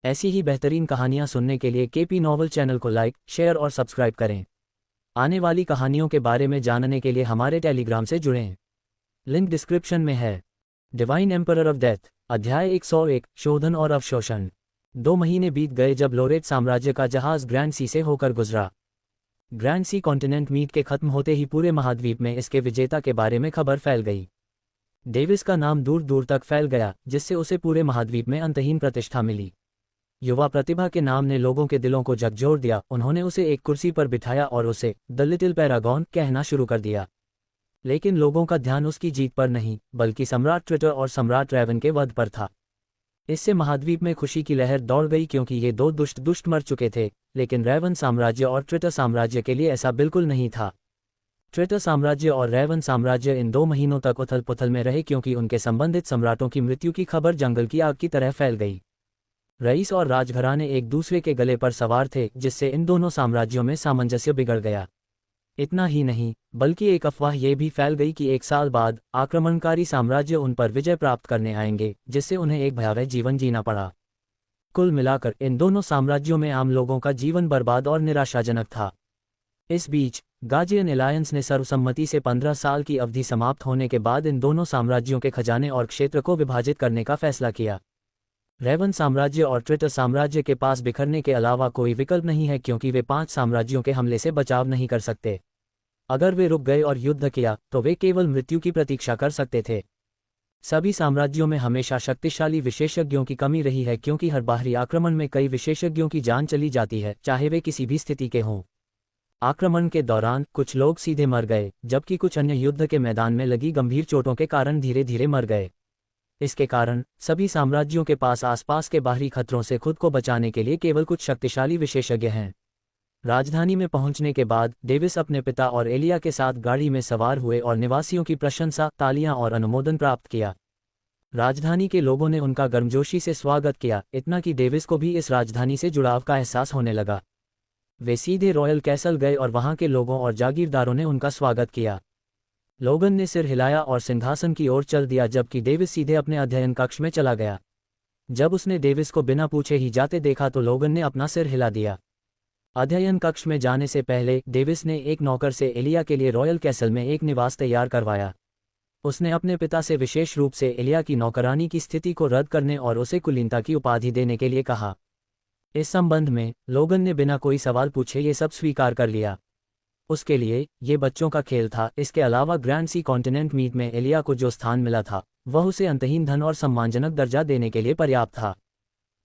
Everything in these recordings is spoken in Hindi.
ऐसी ही बेहतरीन कहानियाँ सुनने के लिए केपी नॉवल चैनल को लाइक, शेयर और सब्सक्राइब करें। आने वाली कहानियों के बारे में जानने के लिए हमारे टेलीग्राम से जुड़ें। लिंक डिस्क्रिप्शन में है। डिवाइन एम्परर ऑफ डेथ, अध्याय 101, शोधन और अवशोषण। 2 महीने बीत गए जब लोरेट साम्राज्य का जहाज ग्रैंड सी से होकर गुजरा। ग्रैंड सी कॉन्टिनेंट मीट के खत्म होते ही पूरे महाद्वीप में इसके विजेता के बारे में खबर फैल गई। डेविस का नाम दूर दूर तक फैल गया, जिससे उसे पूरे महाद्वीप में अंतहीन प्रतिष्ठा मिली। युवा प्रतिभा के नाम ने लोगों के दिलों को झकझोर दिया। उन्होंने उसे एक कुर्सी पर बिठाया और उसे द लिटिल पैरागॉन कहना शुरू कर दिया। लेकिन लोगों का ध्यान उसकी जीत पर नहीं, बल्कि सम्राट ट्विटर और सम्राट रेवन के वध पर था। इससे महाद्वीप में खुशी की लहर दौड़ गई, क्योंकि ये 2 दुष्ट मर चुके थे। लेकिन रेवन साम्राज्य और ट्विटर साम्राज्य के लिए ऐसा बिल्कुल नहीं था। ट्विटर साम्राज्य और रेवन साम्राज्य इन 2 महीनों तक उथल पुथल में रहे, क्योंकि उनके संबंधित सम्राटों की मृत्यु की खबर जंगल की आग की तरह फैल गई। रईस और राजघराने एक दूसरे के गले पर सवार थे, जिससे इन दोनों साम्राज्यों में सामंजस्य बिगड़ गया। इतना ही नहीं, बल्कि एक अफवाह ये भी फैल गई कि 1 साल बाद आक्रमणकारी साम्राज्य उन पर विजय प्राप्त करने आएंगे, जिससे उन्हें एक भयावह जीवन जीना पड़ा। कुल मिलाकर इन दोनों साम्राज्यों में आम लोगों का जीवन बर्बाद और निराशाजनक था। इस बीच गाजियन एलायंस ने सर्वसम्मति से 15 साल की अवधि समाप्त होने के बाद इन दोनों साम्राज्यों के खजाने और क्षेत्र को विभाजित करने का फैसला किया। रेवन साम्राज्य और ट्विटर साम्राज्य के पास बिखरने के अलावा कोई विकल्प नहीं है, क्योंकि वे 5 साम्राज्यों के हमले से बचाव नहीं कर सकते। अगर वे रुक गए और युद्ध किया तो वे केवल मृत्यु की प्रतीक्षा कर सकते थे। सभी साम्राज्यों में हमेशा शक्तिशाली विशेषज्ञों की कमी रही है, क्योंकि हर बाहरी आक्रमण में कई विशेषज्ञों की जान चली जाती है, चाहे वे किसी भी स्थिति के हों। आक्रमण के दौरान कुछ लोग सीधे मर गए, जबकि कुछ अन्य युद्ध के मैदान में लगी गंभीर चोटों के कारण धीरे धीरे मर गए। इसके कारण सभी साम्राज्यों के पास आसपास के बाहरी खतरों से खुद को बचाने के लिए केवल कुछ शक्तिशाली विशेषज्ञ हैं। राजधानी में पहुंचने के बाद डेविस अपने पिता और एलिया के साथ गाड़ी में सवार हुए और निवासियों की प्रशंसा, तालियां और अनुमोदन प्राप्त किया। राजधानी के लोगों ने उनका गर्मजोशी से स्वागत किया, इतना कि डेविस को भी इस राजधानी से जुड़ाव का एहसास होने लगा। वे सीधे रॉयल कैसल गए और वहां के लोगों और जागीरदारों ने उनका स्वागत किया। लोगन ने सिर हिलाया और सिंहासन की ओर चल दिया, जबकि डेविस सीधे अपने अध्ययन कक्ष में चला गया। जब उसने डेविस को बिना पूछे ही जाते देखा तो लोगन ने अपना सिर हिला दिया। अध्ययन कक्ष में जाने से पहले डेविस ने एक नौकर से एलिया के लिए रॉयल कैसल में एक निवास तैयार करवाया। उसने अपने पिता से विशेष रूप से एलिया की नौकरानी की स्थिति को रद्द करने और उसे कुलीनता की उपाधि देने के लिए कहा। इस संबंध में लोगन ने बिना कोई सवाल पूछे ये सब स्वीकार कर लिया। उसके लिए ये बच्चों का खेल था। इसके अलावा ग्रैंड सी कॉन्टिनेंट मीट में एलिया को जो स्थान मिला था वह उसे अंतहीन धन और सम्मानजनक दर्जा देने के लिए पर्याप्त था।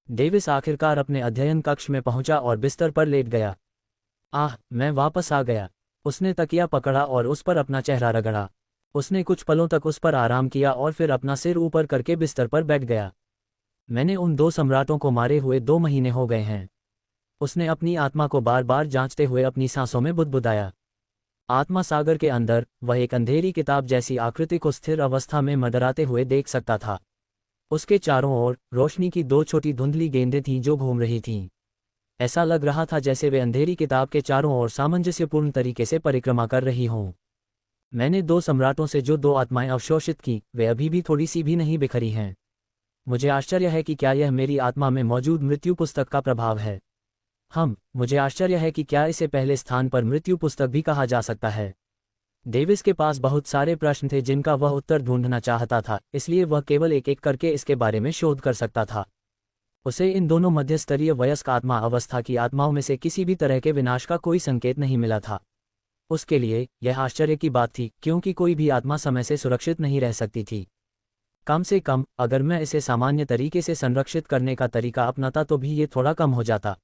डेविस आखिरकार अपने अध्ययन कक्ष में पहुंचा और बिस्तर पर लेट गया। आह, मैं वापस आ गया। उसने तकिया पकड़ा और उस पर अपना चेहरा रगड़ा। उसने कुछ पलों तक उस पर आराम किया और फिर अपना सिर ऊपर करके बिस्तर पर बैठ गया। मैंने उन 2 सम्राटों को मारे हुए 2 महीने हो गए हैं। उसने अपनी आत्मा को बार बार जांचते हुए अपनी सांसों में बुदबुदाया। आत्मा सागर के अंदर वह एक अंधेरी किताब जैसी आकृति को स्थिर अवस्था में मडराते हुए देख सकता था। उसके चारों ओर रोशनी की 2 छोटी धुंधली गेंदें थीं जो घूम रही थीं। ऐसा लग रहा था जैसे वे अंधेरी किताब के चारों ओर सामंजस्यपूर्ण तरीके से परिक्रमा कर रही हों। मैंने 2 सम्राटों से जो 2 आत्माएं अवशोषित की, वे अभी भी थोड़ी सी भी नहीं बिखरी हैं। मुझे आश्चर्य है कि क्या यह मेरी आत्मा में मौजूद मृत्यु पुस्तक का प्रभाव है। मुझे आश्चर्य है कि क्या इसे पहले स्थान पर मृत्यु पुस्तक भी कहा जा सकता है। डेविस के पास बहुत सारे प्रश्न थे जिनका वह उत्तर ढूंढना चाहता था, इसलिए वह केवल एक एक करके इसके बारे में शोध कर सकता था। उसे इन दोनों मध्यस्तरीय वयस्क आत्मा अवस्था की आत्माओं में से किसी भी तरह के विनाश का कोई संकेत नहीं मिला था। उसके लिए यह आश्चर्य की बात थी, क्योंकि कोई भी आत्मा समय से सुरक्षित नहीं रह सकती थी। कम से कम अगर मैं इसे सामान्य तरीके से संरक्षित करने का तरीका अपनाता तो भी ये थोड़ा कम हो जाता।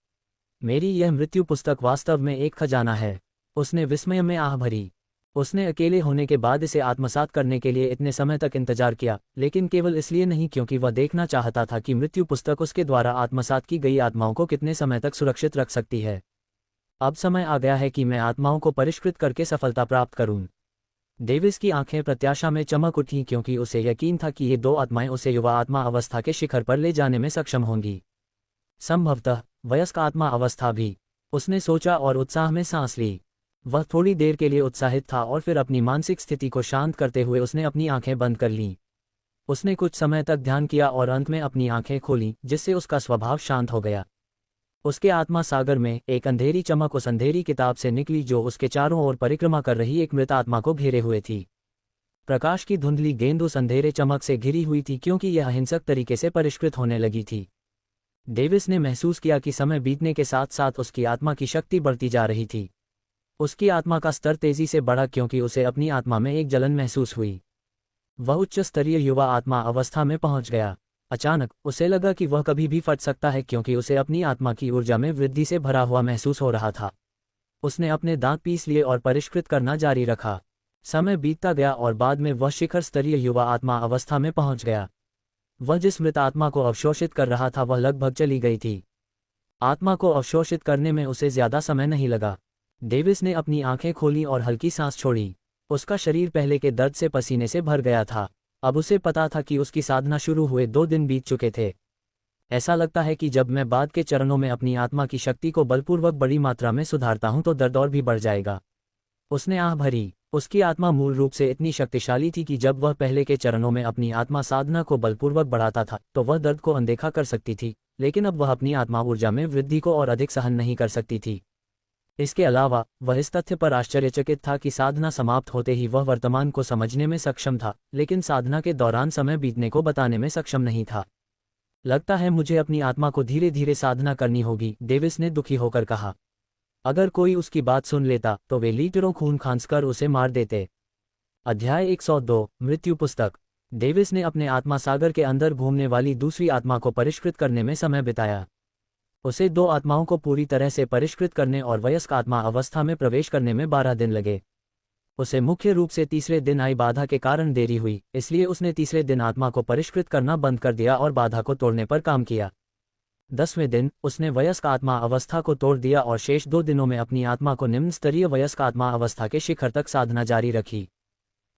मेरी यह मृत्यु पुस्तक वास्तव में एक खजाना है। उसने विस्मय में आह भरी। उसने अकेले होने के बाद इसे आत्मसात करने के लिए इतने समय तक इंतजार किया, लेकिन केवल इसलिए नहीं क्योंकि वह देखना चाहता था कि मृत्यु पुस्तक उसके द्वारा आत्मसात की गई आत्माओं को कितने समय तक सुरक्षित रख सकती है। अब समय आ गया है कि मैं आत्माओं को परिष्कृत करके सफलता प्राप्त करूं। डेविस की आंखें प्रत्याशा में चमक उठी, क्योंकि उसे यकीन था कि ये 2 आत्माएं उसे युवा आत्मा अवस्था के शिखर पर ले जाने में सक्षम होंगी। संभवतः वयस्क आत्मा अवस्था भी, उसने सोचा और उत्साह में सांस ली। वह थोड़ी देर के लिए उत्साहित था और फिर अपनी मानसिक स्थिति को शांत करते हुए उसने अपनी आंखें बंद कर लीं। उसने कुछ समय तक ध्यान किया और अंत में अपनी आंखें खोलीं, जिससे उसका स्वभाव शांत हो गया। उसके आत्मा सागर में एक अंधेरी चमक उस अंधेरी किताब से निकली जो उसके चारों ओर परिक्रमा कर रही एक मृत आत्मा को घेरे हुए थी। प्रकाश की धुंधली गेंद उस अंधेरे चमक से घिरी हुई थी क्योंकि यह अहिंसक तरीके से परिष्कृत होने लगी थी। डेविस ने महसूस किया कि समय बीतने के साथ साथ उसकी आत्मा की शक्ति बढ़ती जा रही थी। उसकी आत्मा का स्तर तेजी से बढ़ा क्योंकि उसे अपनी आत्मा में एक जलन महसूस हुई। वह उच्च स्तरीय युवा आत्मा अवस्था में पहुंच गया। अचानक उसे लगा कि वह कभी भी फट सकता है क्योंकि उसे अपनी आत्मा की ऊर्जा में वृद्धि से भरा हुआ महसूस हो रहा था। उसने अपने दांत पीस लिए और परिष्कृत करना जारी रखा। समय बीतता गया और बाद में वह शिखर स्तरीय युवा आत्मा अवस्था में पहुंच गया। वह जिस मृत आत्मा को अवशोषित कर रहा था वह लगभग चली गई थी। आत्मा को अवशोषित करने में उसे ज्यादा समय नहीं लगा। डेविस ने अपनी आंखें खोलीं और हल्की सांस छोड़ी। उसका शरीर पहले के दर्द से पसीने से भर गया था। अब उसे पता था कि उसकी साधना शुरू हुए 2 दिन बीत चुके थे। ऐसा लगता है कि जब मैं बाद के चरणों में अपनी आत्मा की शक्ति को बलपूर्वक बड़ी मात्रा में सुधारता हूं तो दर्द और भी बढ़ जाएगा। उसने आह भरी। उसकी आत्मा मूल रूप से इतनी शक्तिशाली थी कि जब वह पहले के चरणों में अपनी आत्मा साधना को बलपूर्वक बढ़ाता था तो वह दर्द को अनदेखा कर सकती थी, लेकिन अब वह अपनी आत्मा ऊर्जा में वृद्धि को और अधिक सहन नहीं कर सकती थी। इसके अलावा वह इस तथ्य पर आश्चर्यचकित था कि साधना समाप्त होते ही वह वर्तमान को समझने में सक्षम था, लेकिन साधना के दौरान समय बीतने को बताने में सक्षम नहीं था। लगता है मुझे अपनी आत्मा को धीरे धीरे साधना करनी होगी, डेविस ने दुखी होकर कहा। अगर कोई उसकी बात सुन लेता तो वे लीटरों खून खांसकर उसे मार देते। अध्याय 102 मृत्यु पुस्तक। डेविस ने अपने आत्मा सागर के अंदर घूमने वाली दूसरी आत्मा को परिष्कृत करने में समय बिताया। उसे 2 आत्माओं को पूरी तरह से परिष्कृत करने और वयस्क आत्मा अवस्था में प्रवेश करने में 12 दिन लगे। उसे मुख्य रूप से तीसरे दिन आई बाधा के कारण देरी हुई, इसलिए उसने तीसरे दिन आत्मा को परिष्कृत करना बंद कर दिया और बाधा को तोड़ने पर काम किया। 10वें दिन उसने वयस्क आत्मा अवस्था को तोड़ दिया और शेष 2 दिनों में अपनी आत्मा को निम्न स्तरीय वयस्क आत्मा अवस्था के शिखर तक साधना जारी रखी।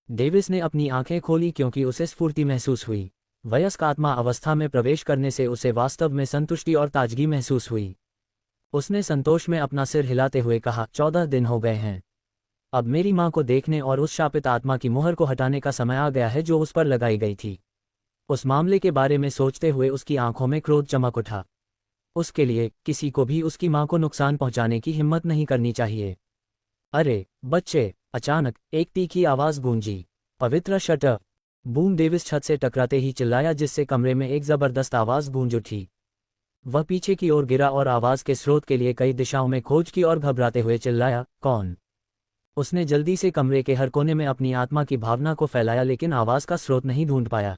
डेविस ने अपनी आंखें खोली क्योंकि उसे स्फूर्ति महसूस हुई। वयस्क आत्मा अवस्था में प्रवेश करने से उसे वास्तव में संतुष्टि और ताजगी महसूस हुई। उसने संतोष में अपना सिर हिलाते हुए कहा, 14 दिन हो गए हैं। अब मेरी मां को देखने और उस शापित आत्मा की मुहर को हटाने का समय आ गया है जो उस पर लगाई गई थी। उस मामले के बारे में सोचते हुए उसकी आंखों में क्रोध चमक उठा। उसके लिए किसी को भी उसकी मां को नुकसान पहुंचाने की हिम्मत नहीं करनी चाहिए। अरे बच्चे! अचानक एक तीखी आवाज गूंजी, पवित्र शटर। बूम डेविस छत से टकराते ही चिल्लाया, जिससे कमरे में एक जबरदस्त आवाज गूंज उठी। वह पीछे की ओर गिरा और आवाज के स्रोत के लिए कई दिशाओं में खोज की और घबराते हुए चिल्लाया, कौन? उसने जल्दी से कमरे के हर कोने में अपनी आत्मा की भावना को फैलाया लेकिन आवाज का स्रोत नहीं ढूंढ पाया।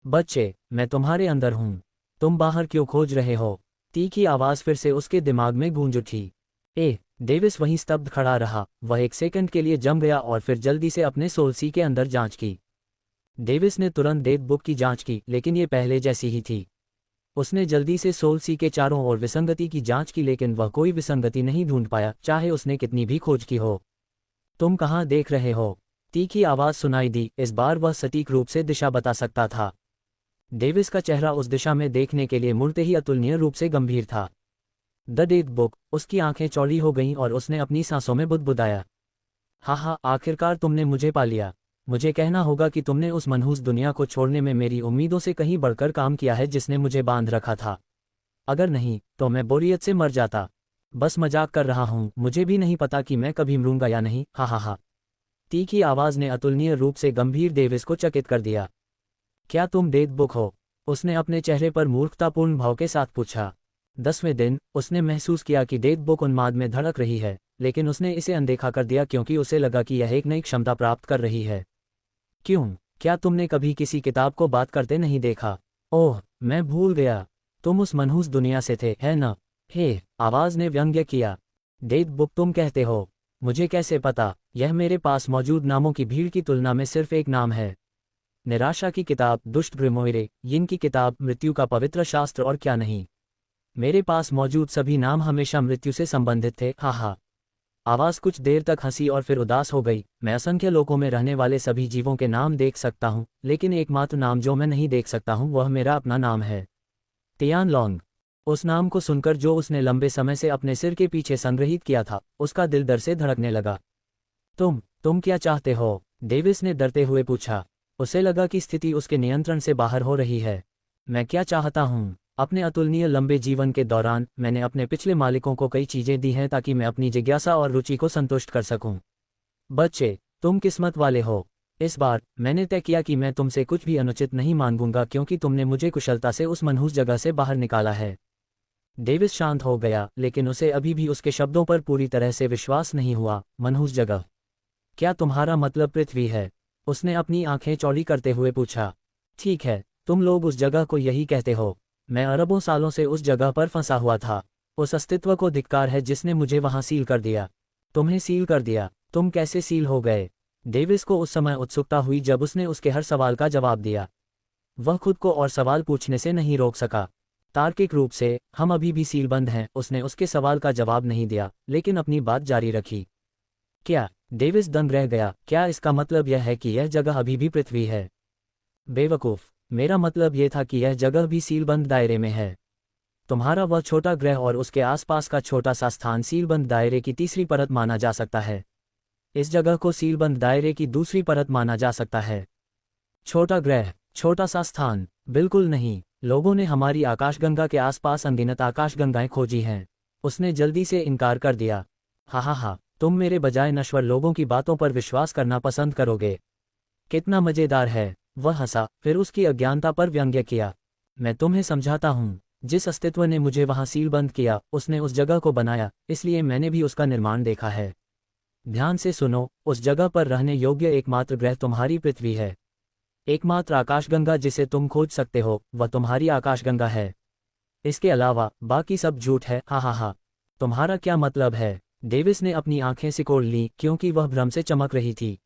बच्चे, मैं तुम्हारे अंदर हूं। तुम बाहर क्यों खोज रहे हो? तीखी आवाज फिर से उसके दिमाग में गूंज उठी। डेविस वहीं स्तब्ध खड़ा रहा। वह 1 सेकंड के लिए जम गया और फिर जल्दी से अपने सोलसी के अंदर जांच की। डेविस ने तुरंत डेट बुक की जांच की, लेकिन ये पहले जैसी ही थी। उसने जल्दी से सोलसी के चारों ओर विसंगति की जांच की, लेकिन वह कोई विसंगति नहीं ढूंढ पाया, चाहे उसने कितनी भी खोज की हो। तुम कहाँ देख रहे हो? तीखी आवाज सुनाई दी। इस बार वह सटीक रूप से दिशा बता सकता था। डेविस का चेहरा उस दिशा में देखने के लिए मुड़ते ही अतुलनीय रूप से गंभीर था। The date book. उसकी आंखें चौड़ी हो गईं और उसने अपनी सांसों में बुदबुदाया, हा, आखिरकार तुमने मुझे पा लिया। मुझे कहना होगा कि तुमने उस मनहूस दुनिया को छोड़ने में मेरी उम्मीदों से कहीं बढ़कर काम किया है जिसने मुझे बांध रखा था। अगर नहीं तो मैं बोरियत से मर जाता। बस मजाक कर रहा हूं, मुझे भी नहीं पता कि मैं कभी मरूंगा या नहीं, हा। तीखी आवाज ने अतुलनीय रूप से गंभीर डेविस को चकित कर दिया। क्या तुम डेट बुक हो? उसने अपने चेहरे पर मूर्खतापूर्ण भाव के साथ पूछा। 10वें दिन उसने महसूस किया कि डेट बुक उन्माद में धड़क रही है, लेकिन उसने इसे अनदेखा कर दिया क्योंकि उसे लगा कि यह एक नई क्षमता प्राप्त कर रही है। क्यों? क्या तुमने कभी किसी किताब को बात करते नहीं देखा? ओह, मैं भूल गया। तुम उस मनहूस दुनिया से थे, है न? हे, आवाज ने व्यंग्य किया। डेट बुक तुम कहते हो? मुझे कैसे पता? यह मेरे पास मौजूद नामों की भीड़ की तुलना में सिर्फ एक नाम है। निराशा की किताब, दुष्ट ग्रिमोire, यिन की किताब, मृत्यु का पवित्र शास्त्र और क्या नहीं। मेरे पास मौजूद सभी नाम हमेशा मृत्यु से संबंधित थे, हा। आवाज कुछ देर तक हंसी और फिर उदास हो गई। मैं असंख्य लोकों में रहने वाले सभी जीवों के नाम देख सकता हूँ, लेकिन एकमात्र नाम जो मैं नहीं देख सकता हूँ वह मेरा अपना नाम है, तियानलोंग। उस नाम को सुनकर जो उसने लंबे समय से अपने सिर के पीछे संग्रहित किया था, उसका दिल डर से धड़कने लगा। तुम क्या चाहते हो? डेविस ने डरते हुए पूछा। उसे लगा कि स्थिति उसके नियंत्रण से बाहर हो रही है। मैं क्या चाहता हूँ? अपने अतुलनीय लंबे जीवन के दौरान मैंने अपने पिछले मालिकों को कई चीजें दी हैं ताकि मैं अपनी जिज्ञासा और रुचि को संतुष्ट कर सकूं। बच्चे, तुम किस्मत वाले हो। इस बार मैंने तय किया कि मैं तुमसे कुछ भी अनुचित नहीं मांगूंगा क्योंकि तुमने मुझे कुशलता से उस मनहूस जगह से बाहर निकाला है। डेविस शांत हो गया, लेकिन उसे अभी भी उसके शब्दों पर पूरी तरह से विश्वास नहीं हुआ। मनहूस जगह? क्या तुम्हारा मतलब पृथ्वी है? उसने अपनी आंखें चौड़ी करते हुए पूछा। ठीक है, तुम लोग उस जगह को यही कहते हो। मैं अरबों सालों से उस जगह पर फंसा हुआ था। उस अस्तित्व को धिक्कार है जिसने मुझे वहां सील कर दिया। तुम्हें सील कर दिया? तुम कैसे सील हो गए? डेविस को उस समय उत्सुकता हुई जब उसने उसके हर सवाल का जवाब दिया। वह खुद को और सवाल पूछने से नहीं रोक सका। तार्किक रूप से हम अभी भी सीलबंद हैं। उसने उसके सवाल का जवाब नहीं दिया, लेकिन अपनी बात जारी रखी। क्या? डेविस दंग रह गया। क्या इसका मतलब यह है कि यह जगह अभी भी पृथ्वी है? बेवकूफ, मेरा मतलब यह था कि यह जगह भी सीलबंद दायरे में है। तुम्हारा वह छोटा ग्रह और उसके आसपास का छोटा सा स्थान सीलबंद दायरे की तीसरी परत माना जा सकता है। इस जगह को सीलबंद दायरे की दूसरी परत माना जा सकता है। छोटा ग्रह, छोटा सा स्थान? बिल्कुल नहीं। लोगों ने हमारी आकाशगंगा के आसपास अनगिनत आकाशगंगाएं खोजी हैं। उसने जल्दी से इनकार कर दिया। हा, तुम मेरे बजाय नश्वर लोगों की बातों पर विश्वास करना पसंद करोगे। कितना मजेदार है। वह हंसा, फिर उसकी अज्ञानता पर व्यंग्य किया। मैं तुम्हें समझाता हूँ। जिस अस्तित्व ने मुझे वहां सीलबंद किया, उसने उस जगह को बनाया, इसलिए मैंने भी उसका निर्माण देखा है। ध्यान से सुनो, उस जगह पर रहने योग्य एकमात्र ग्रह तुम्हारी पृथ्वी है। एकमात्र आकाशगंगा जिसे तुम खोज सकते हो वह तुम्हारी आकाशगंगा है। इसके अलावा बाकी सब झूठ है। हा। तुम्हारा क्या मतलब है? डेविस ने अपनी आंखें सिकोड़ लीं क्योंकि वह भ्रम से चमक रही थी।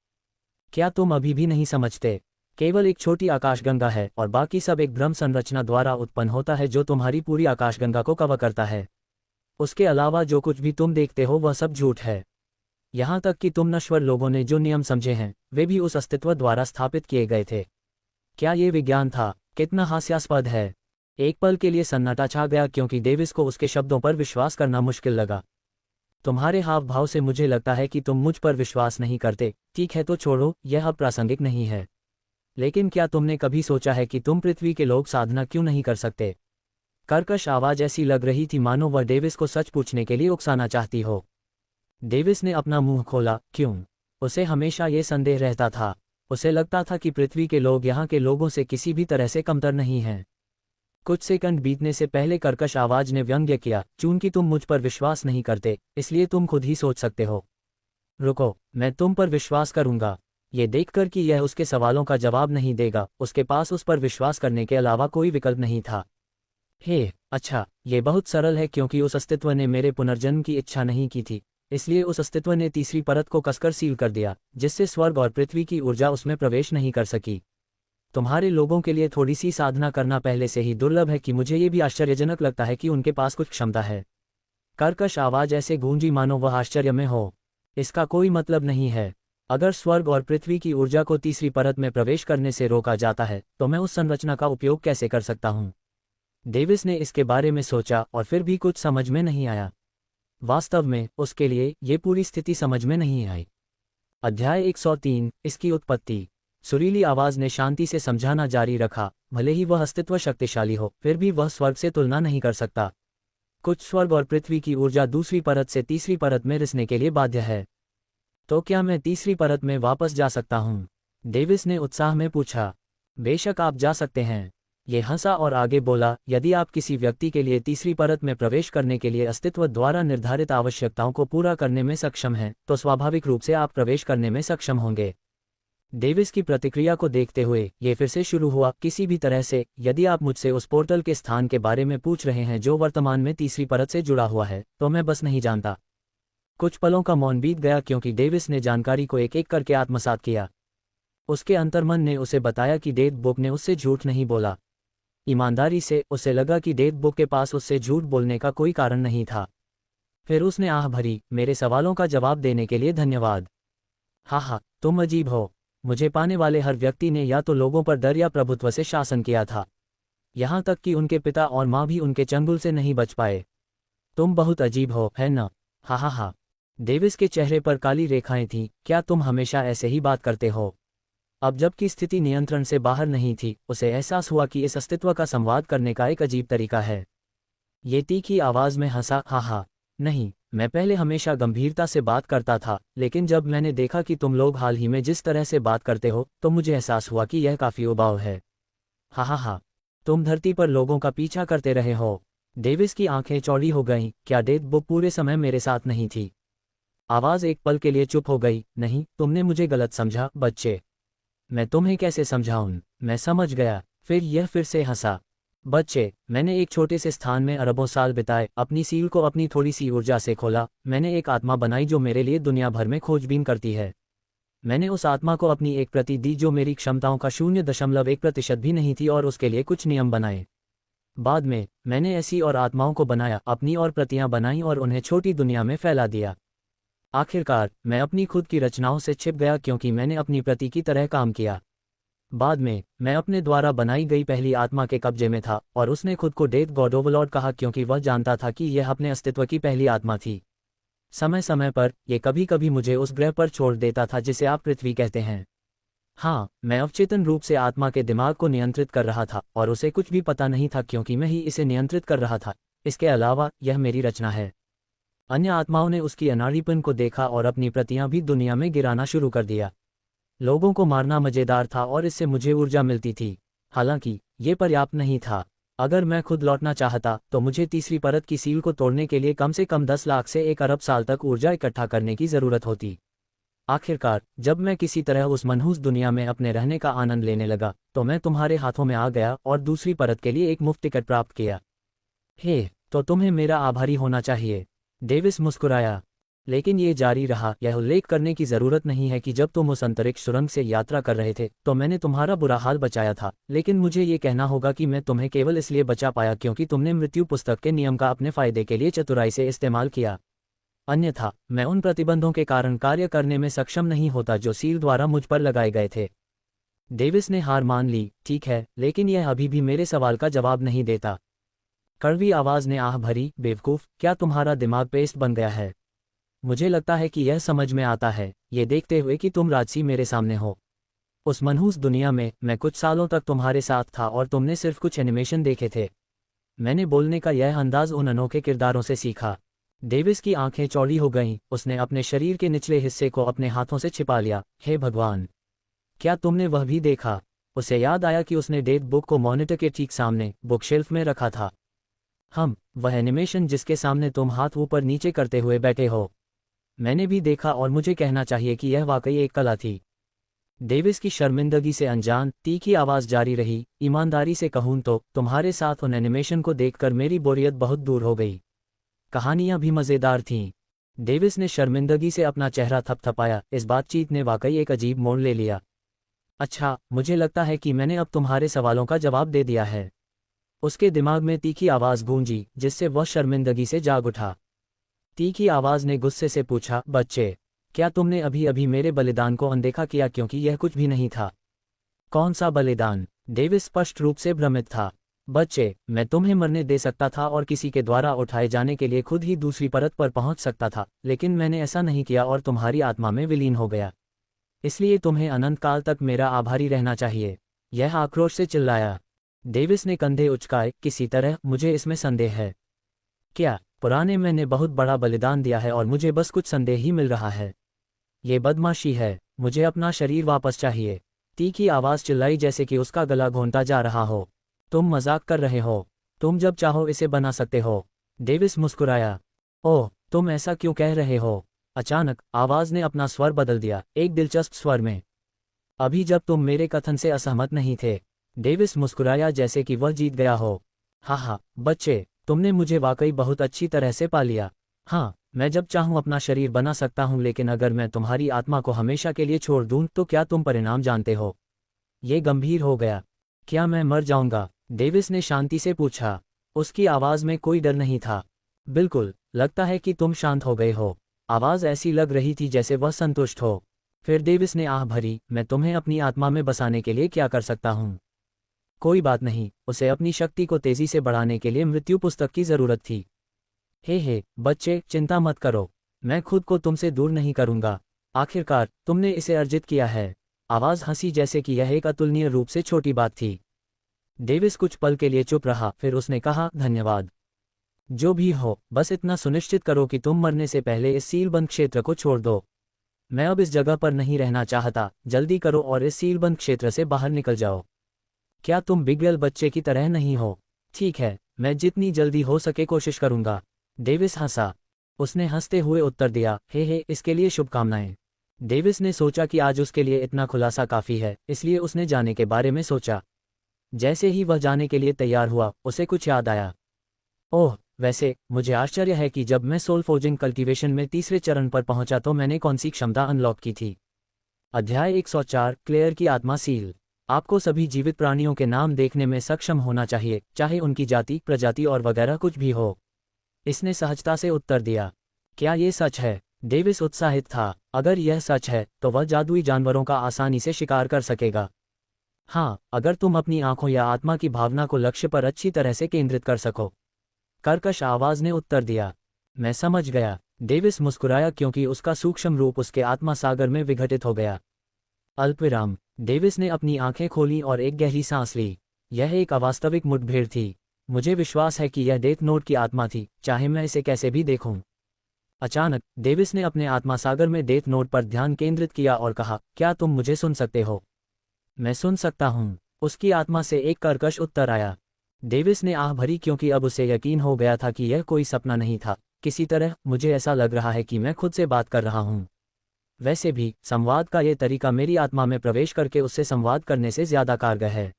क्या तुम अभी भी नहीं समझते? केवल एक छोटी आकाशगंगा है और बाकी सब एक भ्रम संरचना द्वारा उत्पन्न होता है जो तुम्हारी पूरी आकाशगंगा को कवर करता है। उसके अलावा जो कुछ भी तुम देखते हो वह सब झूठ है। यहाँ तक कि तुम नश्वर लोगों ने जो नियम समझे हैं वे भी उस अस्तित्व द्वारा स्थापित किए गए थे। क्या ये विज्ञान था? कितना हास्यास्पद है। एक पल के लिए सन्नाटा छा गया क्योंकि डेविस को उसके शब्दों पर विश्वास करना मुश्किल लगा। तुम्हारे हाव भाव से मुझे लगता है कि तुम मुझ पर विश्वास नहीं करते। ठीक है तो छोड़ो, यह अब प्रासंगिक नहीं है। लेकिन क्या तुमने कभी सोचा है कि तुम पृथ्वी के लोग साधना क्यों नहीं कर सकते? कर्कश आवाज ऐसी लग रही थी मानो वह डेविस को सच पूछने के लिए उकसाना चाहती हो। डेविस ने अपना मुंह खोला। क्यों? उसे हमेशा ये संदेह रहता था। उसे लगता था कि पृथ्वी के लोग यहाँ के लोगों से किसी भी तरह से कमतर नहीं हैं। कुछ सेकंड बीतने से पहले कर्कश आवाज ने व्यंग्य किया। चूंकि तुम मुझ पर विश्वास नहीं करते, इसलिए तुम खुद ही सोच सकते हो। रुको, मैं तुम पर विश्वास करूंगा। ये देखकर कि यह उसके सवालों का जवाब नहीं देगा, उसके पास उस पर विश्वास करने के अलावा कोई विकल्प नहीं था। हे, अच्छा, ये बहुत सरल है क्योंकि उस अस्तित्व ने मेरे पुनर्जन्म की इच्छा नहीं की थी, इसलिए उस अस्तित्व ने तीसरी परत को कसकर सील कर दिया, जिससे स्वर्ग और पृथ्वी की ऊर्जा उसमें प्रवेश नहीं कर सकी। तुम्हारे लोगों के लिए थोड़ी सी साधना करना पहले से ही दुर्लभ है कि मुझे ये भी आश्चर्यजनक लगता है कि उनके पास कुछ क्षमता है। कर्कश आवाज ऐसे गूंजी मानो वह आश्चर्य में हो। इसका कोई मतलब नहीं है। अगर स्वर्ग और पृथ्वी की ऊर्जा को तीसरी परत में प्रवेश करने से रोका जाता है तो मैं उस संरचना का उपयोग कैसे कर सकता हूँ? डेविस ने इसके बारे में सोचा और फिर भी कुछ समझ में नहीं आया। वास्तव में उसके लिए ये पूरी स्थिति समझ में नहीं आई। अध्याय 103, इसकी उत्पत्ति। सुरीली आवाज ने शांति से समझाना जारी रखा। भले ही वह अस्तित्व शक्तिशाली हो, फिर भी वह स्वर्ग से तुलना नहीं कर सकता। कुछ स्वर्ग और पृथ्वी की ऊर्जा दूसरी परत से तीसरी परत में रिसने के लिए बाध्य है। तो क्या मैं तीसरी परत में वापस जा सकता हूँ? डेविस ने उत्साह में पूछा। बेशक आप जा सकते हैं। ये हंसा और आगे बोला, यदि आप किसी व्यक्ति के लिए तीसरी परत में प्रवेश करने के लिए अस्तित्व द्वारा निर्धारित आवश्यकताओं को पूरा करने में सक्षम हैं, तो स्वाभाविक रूप से आप प्रवेश करने में सक्षम होंगे। डेविस की प्रतिक्रिया को देखते हुए ये फिर से शुरू हुआ। किसी भी तरह से, यदि आप मुझसे उस पोर्टल के स्थान के बारे में पूछ रहे हैं जो वर्तमान में तीसरी परत से जुड़ा हुआ है, तो मैं बस नहीं जानता। कुछ पलों का मौन बीत गया क्योंकि डेविस ने जानकारी को एक एक करके आत्मसात किया। उसके अंतर्मन ने उसे बताया कि डेथ बुक ने उससे झूठ नहीं बोला। ईमानदारी से उसे लगा कि डेथ बुक के पास उससे झूठ बोलने का कोई कारण नहीं था। फिर उसने आह भरी, मेरे सवालों का जवाब देने के लिए धन्यवाद। हा, तुम अजीब हो। मुझे पाने वाले हर व्यक्ति ने या तो लोगों पर डर या प्रभुत्व से शासन किया था। यहाँ तक कि उनके पिता और माँ भी उनके चंगुल से नहीं बच पाए। तुम बहुत अजीब हो, है ना? हा। डेविस के चेहरे पर काली रेखाएं थीं। क्या तुम हमेशा ऐसे ही बात करते हो? अब जबकि स्थिति नियंत्रण से बाहर नहीं थी, उसे एहसास हुआ कि इस अस्तित्व का संवाद करने का एक अजीब तरीका है। ये तीखी आवाज़ में हंसा, हा नहीं, मैं पहले हमेशा गंभीरता से बात करता था, लेकिन जब मैंने देखा कि तुम लोग हाल ही में जिस तरह से बात करते हो, तो मुझे एहसास हुआ कि यह काफ़ी उबाऊ है। हा, तुम धरती पर लोगों का पीछा करते रहे हो। डेविस की आंखें चौड़ी हो गईं। क्या डेथ बुक पूरे समय मेरे साथ नहीं थी? आवाज़ एक पल के लिए चुप हो गई। नहीं, तुमने मुझे गलत समझा, बच्चे। मैं तुम्हें कैसे समझाऊं? मैं समझ गया। फिर यह फिर से हंसा। बच्चे, मैंने एक छोटे से स्थान में अरबों साल बिताए, अपनी सील को अपनी थोड़ी सी ऊर्जा से खोला, मैंने एक आत्मा बनाई जो मेरे लिए दुनिया भर में खोजबीन करती है। मैंने उस आत्मा को अपनी एक प्रति दी जो मेरी क्षमताओं का 0.1% भी नहीं थी और उसके लिए कुछ नियम बनाए। बाद में, मैंने ऐसी और आत्माओं को बनाया, अपनी और प्रतियां बनाई और उन्हें छोटी दुनिया में फैला दिया। आखिरकार, मैं अपनी खुद की रचनाओं से छिप गया क्योंकि मैंने अपनी प्रति की तरह काम किया। बाद में, मैं अपने द्वारा बनाई गई पहली आत्मा के कब्जे में था और उसने खुद को डेथ गॉड ओवरलॉर्ड कहा क्योंकि वह जानता था कि यह अपने अस्तित्व की पहली आत्मा थी। समय समय पर, ये कभी कभी मुझे उस ग्रह पर छोड़ देता था जिसे आप पृथ्वी कहते हैं। हाँ, मैं अवचेतन रूप से आत्मा के दिमाग को नियंत्रित कर रहा था और उसे कुछ भी पता नहीं था क्योंकि मैं ही इसे नियंत्रित कर रहा था। इसके अलावा, यह मेरी रचना है। अन्य आत्माओं ने उसकी अनाड़ीपन को देखा और अपनी प्रतियां भी दुनिया में गिराना शुरू कर दिया। लोगों को मारना मजेदार था और इससे मुझे ऊर्जा मिलती थी। हालांकि, ये पर्याप्त नहीं था। अगर मैं खुद लौटना चाहता, तो मुझे तीसरी परत की सील को तोड़ने के लिए कम से कम 10 लाख से 1 अरब साल तक ऊर्जा इकट्ठा करने की जरूरत होती। आखिरकार, जब मैं किसी तरह उस मनहूस दुनिया में अपने रहने का आनंद लेने लगा, तो मैं तुम्हारे हाथों में आ गया और दूसरी परत के लिए एक मुफ्त टिकट प्राप्त किया। हे, तो तुम्हें मेरा आभारी होना चाहिए। डेविस मुस्कुराया। लेकिन ये जारी रहा, यह उल्लेख करने की जरूरत नहीं है कि जब तुम उस अंतरिक्ष सुरंग से यात्रा कर रहे थे, तो मैंने तुम्हारा बुरा हाल बचाया था, लेकिन मुझे ये कहना होगा कि मैं तुम्हें केवल इसलिए बचा पाया क्योंकि तुमने मृत्यु पुस्तक के नियम का अपने फायदे के लिए चतुराई से इस्तेमाल किया। अन्यथा, मैं उन प्रतिबंधों के कारण कार्य करने में सक्षम नहीं होता जो सील द्वारा मुझ पर लगाए गए थे। डेविस ने हार मान ली। ठीक है, लेकिन यह अभी भी मेरे सवाल का जवाब नहीं देता। कड़वी आवाज ने आह भरी, बेवकूफ, क्या तुम्हारा दिमाग पेस्ट बन गया है? मुझे लगता है कि यह समझ में आता है, ये देखते हुए कि तुम राजसी मेरे सामने हो। उस मनहूस दुनिया में, मैं कुछ सालों तक तुम्हारे साथ था और तुमने सिर्फ कुछ एनिमेशन देखे थे। मैंने बोलने का यह अंदाज उन अनोखे किरदारों से सीखा। डेविस की आंखें चौड़ी हो गईं, उसने अपने शरीर के निचले हिस्से को अपने हाथों से छिपा लिया। हे भगवान! क्या तुमने वह भी देखा? उसे याद आया कि उसने डेथ बुक को मॉनिटर के ठीक सामने, बुक शेल्फ में रखा था। वह एनिमेशन जिसके सामने तुम हाथ ऊपर नीचे करते हुए बैठे हो। मैंने भी देखा और मुझे कहना चाहिए कि यह वाकई एक कला थी। डेविस की शर्मिंदगी से अनजान, तीखी आवाज जारी रही, ईमानदारी से कहूं तो, तुम्हारे साथ उन एनिमेशन को देखकर मेरी बोरियत बहुत दूर हो गई। कहानियां भी मज़ेदार थीं। डेविस ने शर्मिंदगी से अपना चेहरा थपथपाया। इस बातचीत ने वाकई एक अजीब मोड़ ले लिया। अच्छा, मुझे लगता है कि मैंने अब तुम्हारे सवालों का जवाब दे दिया है। उसके दिमाग में तीखी आवाज़ गूंजी, जिससे वह शर्मिंदगी से जाग उठा। तीखी आवाज़ ने गुस्से से पूछा, बच्चे, क्या तुमने अभी अभी मेरे बलिदान को अनदेखा किया क्योंकि यह कुछ भी नहीं था? कौन सा बलिदान? डेविस स्पष्ट रूप से भ्रमित था। बच्चे, मैं तुम्हें मरने दे सकता था और किसी के द्वारा उठाए जाने के लिए खुद ही दूसरी परत पर पहुंच सकता था, लेकिन मैंने ऐसा नहीं किया और तुम्हारी आत्मा में विलीन हो गया। इसलिए तुम्हें अनंत काल तक मेरा आभारी रहना चाहिए। यह आक्रोश से चिल्लाया। डेविस ने कंधे उचकाए, किसी तरह, मुझे इसमें संदेह है। क्या? पुराने मैंने बहुत बड़ा बलिदान दिया है और मुझे बस कुछ संदेह ही मिल रहा है। ये बदमाशी है, मुझे अपना शरीर वापस चाहिए। तीखी आवाज़ चिल्लाई जैसे कि उसका गला घोंटा जा रहा हो। तुम मजाक कर रहे हो। तुम जब चाहो इसे बना सकते हो। डेविस मुस्कुराया। ओह, तुम ऐसा क्यों कह रहे हो? अचानक, आवाज़ ने अपना स्वर बदल दिया, एक दिलचस्प स्वर में। अभी जब तुम मेरे कथन से असहमत नहीं थे। डेविस मुस्कुराया जैसे कि वह जीत गया हो। हाँ, बच्चे, तुमने मुझे वाकई बहुत अच्छी तरह से पा लिया। हाँ, मैं जब चाहूँ अपना शरीर बना सकता हूँ, लेकिन अगर मैं तुम्हारी आत्मा को हमेशा के लिए छोड़ दूँ तो क्या तुम परिणाम जानते हो? ये गंभीर हो गया। क्या मैं मर जाऊंगा? डेविस ने शांति से पूछा। उसकी आवाज़ में कोई डर नहीं था। बिल्कुल, लगता है कि तुम शांत हो गए हो। आवाज़ ऐसी लग रही थी जैसे वह संतुष्ट हो। फिर डेविस ने आह भरी, मैं तुम्हें अपनी आत्मा में बसाने के लिए क्या कर सकता हूँ? कोई बात नहीं। उसे अपनी शक्ति को तेजी से बढ़ाने के लिए मृत्यु पुस्तक की जरूरत थी। हे बच्चे, चिंता मत करो। मैं खुद को तुमसे दूर नहीं करूंगा। आखिरकार, तुमने इसे अर्जित किया है। आवाज़ हंसी जैसे कि यह एक अतुलनीय रूप से छोटी बात थी। डेविस कुछ पल के लिए चुप रहा, फिर उसने कहा, धन्यवाद। जो भी हो, बस इतना सुनिश्चित करो कि तुम मरने से पहले इस सीलबंद क्षेत्र को छोड़ दो। मैं अब इस जगह पर नहीं रहना चाहता, जल्दी करो और इस सीलबंद क्षेत्र से बाहर निकल जाओ। क्या तुम बिगड़ेल बच्चे की तरह नहीं हो? ठीक है, मैं जितनी जल्दी हो सके कोशिश करूंगा। डेविस हंसा। उसने हंसते हुए उत्तर दिया, हे, इसके लिए शुभकामनाएं। डेविस ने सोचा कि आज उसके लिए इतना खुलासा काफ़ी है, इसलिए उसने जाने के बारे में सोचा। जैसे ही वह जाने के लिए तैयार हुआ, उसे कुछ याद आया। ओह, वैसे मुझे आश्चर्य है कि जब मैं सोल फोर्जिंग कल्टीवेशन में तीसरे चरण पर पहुंचा तो मैंने कौन सी क्षमता अनलॉक की थी। अध्याय 104, क्लेयर की आत्मा सील। आपको सभी जीवित प्राणियों के नाम देखने में सक्षम होना चाहिए, चाहे उनकी जाति, प्रजाति और वगैरह कुछ भी हो। इसने सहजता से उत्तर दिया। क्या ये सच है? डेविस उत्साहित था। अगर यह सच है, तो वह जादुई जानवरों का आसानी से शिकार कर सकेगा। हाँ, अगर तुम अपनी आंखों या आत्मा की भावना को लक्ष्य पर अच्छी तरह से केंद्रित कर सको। कर्कश आवाज ने उत्तर दिया। मैं समझ गया। डेविस मुस्कुराया क्योंकि उसका सूक्ष्म रूप उसके आत्मा सागर में विघटित हो गया। अल्पविराम। डेविस ने अपनी आंखें खोलीं और एक गहरी सांस ली। यह एक अवास्तविक मुठभेड़ थी। मुझे विश्वास है कि यह डेथ नोट की आत्मा थी, चाहे मैं इसे कैसे भी देखूं। अचानक डेविस ने अपने आत्मा सागर में डेथ नोट पर ध्यान केंद्रित किया और कहा, क्या तुम मुझे सुन सकते हो? मैं सुन सकता हूँ, उसकी आत्मा से एक कर्कश उत्तर आया। डेविस ने आह भरी क्योंकि अब उसे यकीन हो गया था कि यह कोई सपना नहीं था। किसी तरह मुझे ऐसा लग रहा है कि मैं खुद से बात कर रहा हूँ। वैसे भी संवाद का यह तरीका मेरी आत्मा में प्रवेश करके उससे संवाद करने से ज्यादा कारगर है।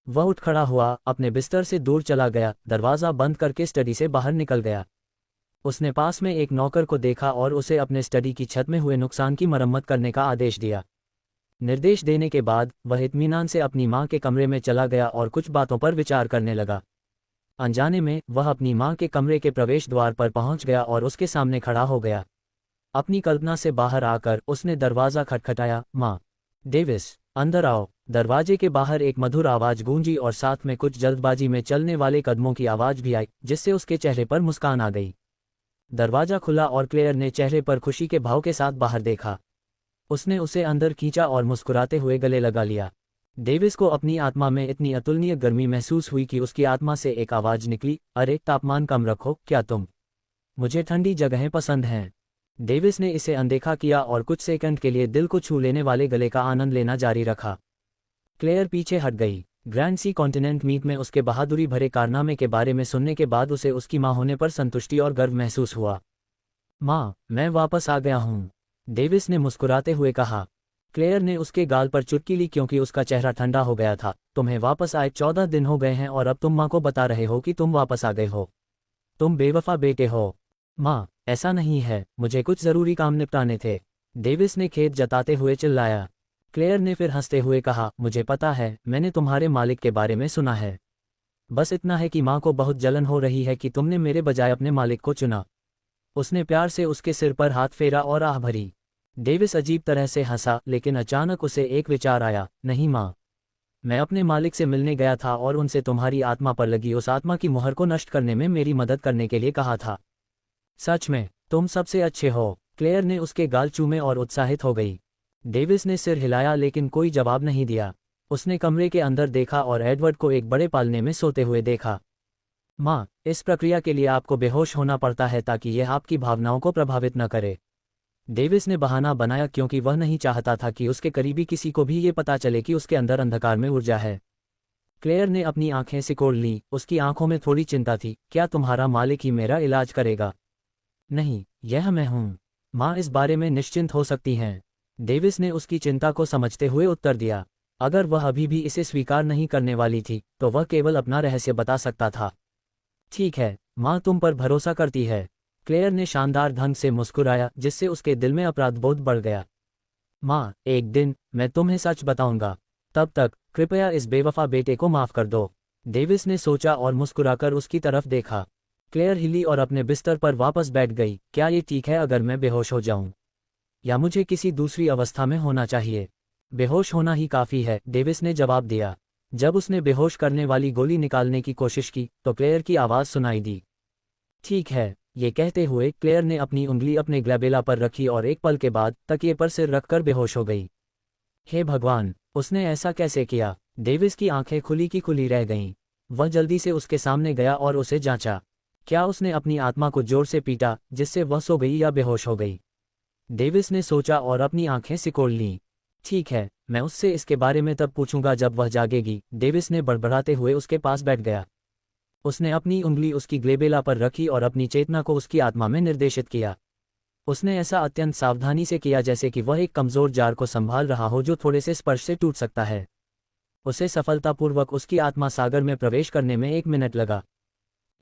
वह उठ खड़ा हुआ, अपने बिस्तर से दूर चला गया, दरवाज़ा बंद करके स्टडी से बाहर निकल गया। उसने पास में एक नौकर को देखा और उसे अपने स्टडी की छत में हुए नुकसान की मरम्मत करने का आदेश दिया। निर्देश देने के बाद वह इत्मीनान से अपनी माँ के कमरे में चला गया और कुछ बातों पर विचार करने लगा। अनजाने में वह अपनी माँ के कमरे के प्रवेश द्वार पर पहुंच गया और उसके सामने खड़ा हो गया। अपनी कल्पना से बाहर आकर उसने दरवाज़ा खटखटाया। माँ। डेविस, अंदर आओ। दरवाजे के बाहर एक मधुर आवाज़ गूंजी और साथ में कुछ जल्दबाजी में चलने वाले कदमों की आवाज़ भी आई, जिससे उसके चेहरे पर मुस्कान आ गई। दरवाजा खुला और क्लेयर ने चेहरे पर खुशी के भाव के साथ बाहर देखा। उसने उसे अंदर खींचा और मुस्कुराते हुए गले लगा लिया। डेविस को अपनी आत्मा में इतनी अतुलनीय गर्मी महसूस हुई कि उसकी आत्मा से एक आवाज़ निकली, अरे तापमान कम रखो, क्या तुम? मुझे ठंडी जगहें पसंद हैं। डेविस ने इसे अनदेखा किया और कुछ सेकंड के लिए दिल को छू लेने वाले गले का आनंद लेना जारी रखा। क्लेयर पीछे हट गई। ग्रैंड सी कॉन्टिनेंट मीट में उसके बहादुरी भरे कारनामे के बारे में सुनने के बाद उसे उसकी माँ होने पर संतुष्टि और गर्व महसूस हुआ। माँ, मैं वापस आ गया हूँ, डेविस ने मुस्कुराते हुए कहा। क्लेयर ने उसके गाल पर चुटकी ली क्योंकि उसका चेहरा ठंडा हो गया था। तुम्हें वापस आए 14 दिन हो गए हैं और अब तुम माँ को बता रहे हो कि तुम वापस आ गए हो। तुम बेवफा बेटे हो। माँ, ऐसा नहीं है, मुझे कुछ ज़रूरी काम निपटाने थे, डेविस ने खेद जताते हुए चिल्लाया। क्लेयर ने फिर हंसते हुए कहा, मुझे पता है, मैंने तुम्हारे मालिक के बारे में सुना है। बस इतना है कि माँ को बहुत जलन हो रही है कि तुमने मेरे बजाय अपने मालिक को चुना। उसने प्यार से उसके सिर पर हाथ फेरा और आह भरी। डेविस अजीब तरह से हंसा, लेकिन अचानक उसे एक विचार आया। नहीं माँ, मैं अपने मालिक से मिलने गया था और उनसे तुम्हारी आत्मा पर लगी उस आत्मा की मुहर को नष्ट करने में मेरी मदद करने के लिए कहा था। सच में, तुम सबसे अच्छे हो। क्लेयर ने उसके गाल चूमे और उत्साहित हो गई। डेविस ने सिर हिलाया लेकिन कोई जवाब नहीं दिया। उसने कमरे के अंदर देखा और एडवर्ड को एक बड़े पालने में सोते हुए देखा। माँ, इस प्रक्रिया के लिए आपको बेहोश होना पड़ता है ताकि यह आपकी भावनाओं को प्रभावित न करे। डेविस ने बहाना बनाया क्योंकि वह नहीं चाहता था कि उसके करीबी किसी को भी ये पता चले कि उसके अंदर अंधकार में ऊर्जा है। क्लेयर ने अपनी आंखें सिकोड़ लीं, उसकी आंखों में थोड़ी चिंता थी। क्या तुम्हारा मालिक ही मेरा इलाज करेगा? नहीं, यह मैं हूँ। माँ इस बारे में निश्चिंत हो सकती हैं। डेविस ने उसकी चिंता को समझते हुए उत्तर दिया। अगर वह अभी भी इसे स्वीकार नहीं करने वाली थी, तो वह केवल अपना रहस्य बता सकता था। ठीक है, माँ तुम पर भरोसा करती है। क्लेयर ने शानदार ढंग से मुस्कुराया, जिससे उसके दिल में अपराधबोध बढ़ गया। माँ, एक दिन मैं तुम्हें सच बताऊंगा। तब तक कृपया इस बेवफा बेटे को माफ कर दो। डेविस ने सोचा और मुस्कुराकर उसकी तरफ देखा। क्लेयर हिली और अपने बिस्तर पर वापस बैठ गई। क्या ये ठीक है अगर मैं बेहोश हो जाऊं? या मुझे किसी दूसरी अवस्था में होना चाहिए? बेहोश होना ही काफ़ी है, डेविस ने जवाब दिया। जब उसने बेहोश करने वाली गोली निकालने की कोशिश की तो क्लेयर की आवाज़ सुनाई दी। ठीक है, ये कहते हुए क्लेयर ने अपनी उंगली अपने ग्लैबेला पर रखी और एक पल के बाद तकिए पर सिर रखकर बेहोश हो गई। हे भगवान, उसने ऐसा कैसे किया? डेविस की आंखें खुली की खुली रह गईं। वह जल्दी से उसके सामने गया और उसे जांचा। क्या उसने अपनी आत्मा को जोर से पीटा जिससे वह सो गई या बेहोश हो गई? डेविस ने सोचा और अपनी आंखें सिकोड़ लीं। ठीक है, मैं उससे इसके बारे में तब पूछूंगा जब वह जागेगी। डेविस ने बड़बड़ाते हुए उसके पास बैठ गया। उसने अपनी उंगली उसकी ग्लेबेला पर रखी और अपनी चेतना को उसकी आत्मा में निर्देशित किया। उसने ऐसा अत्यंत सावधानी से किया जैसे कि वह एक कमजोर जार को संभाल रहा हो जो थोड़े से स्पर्श से टूट सकता है। उसे सफलतापूर्वक उसकी आत्मा सागर में प्रवेश करने में 1 मिनट लगा।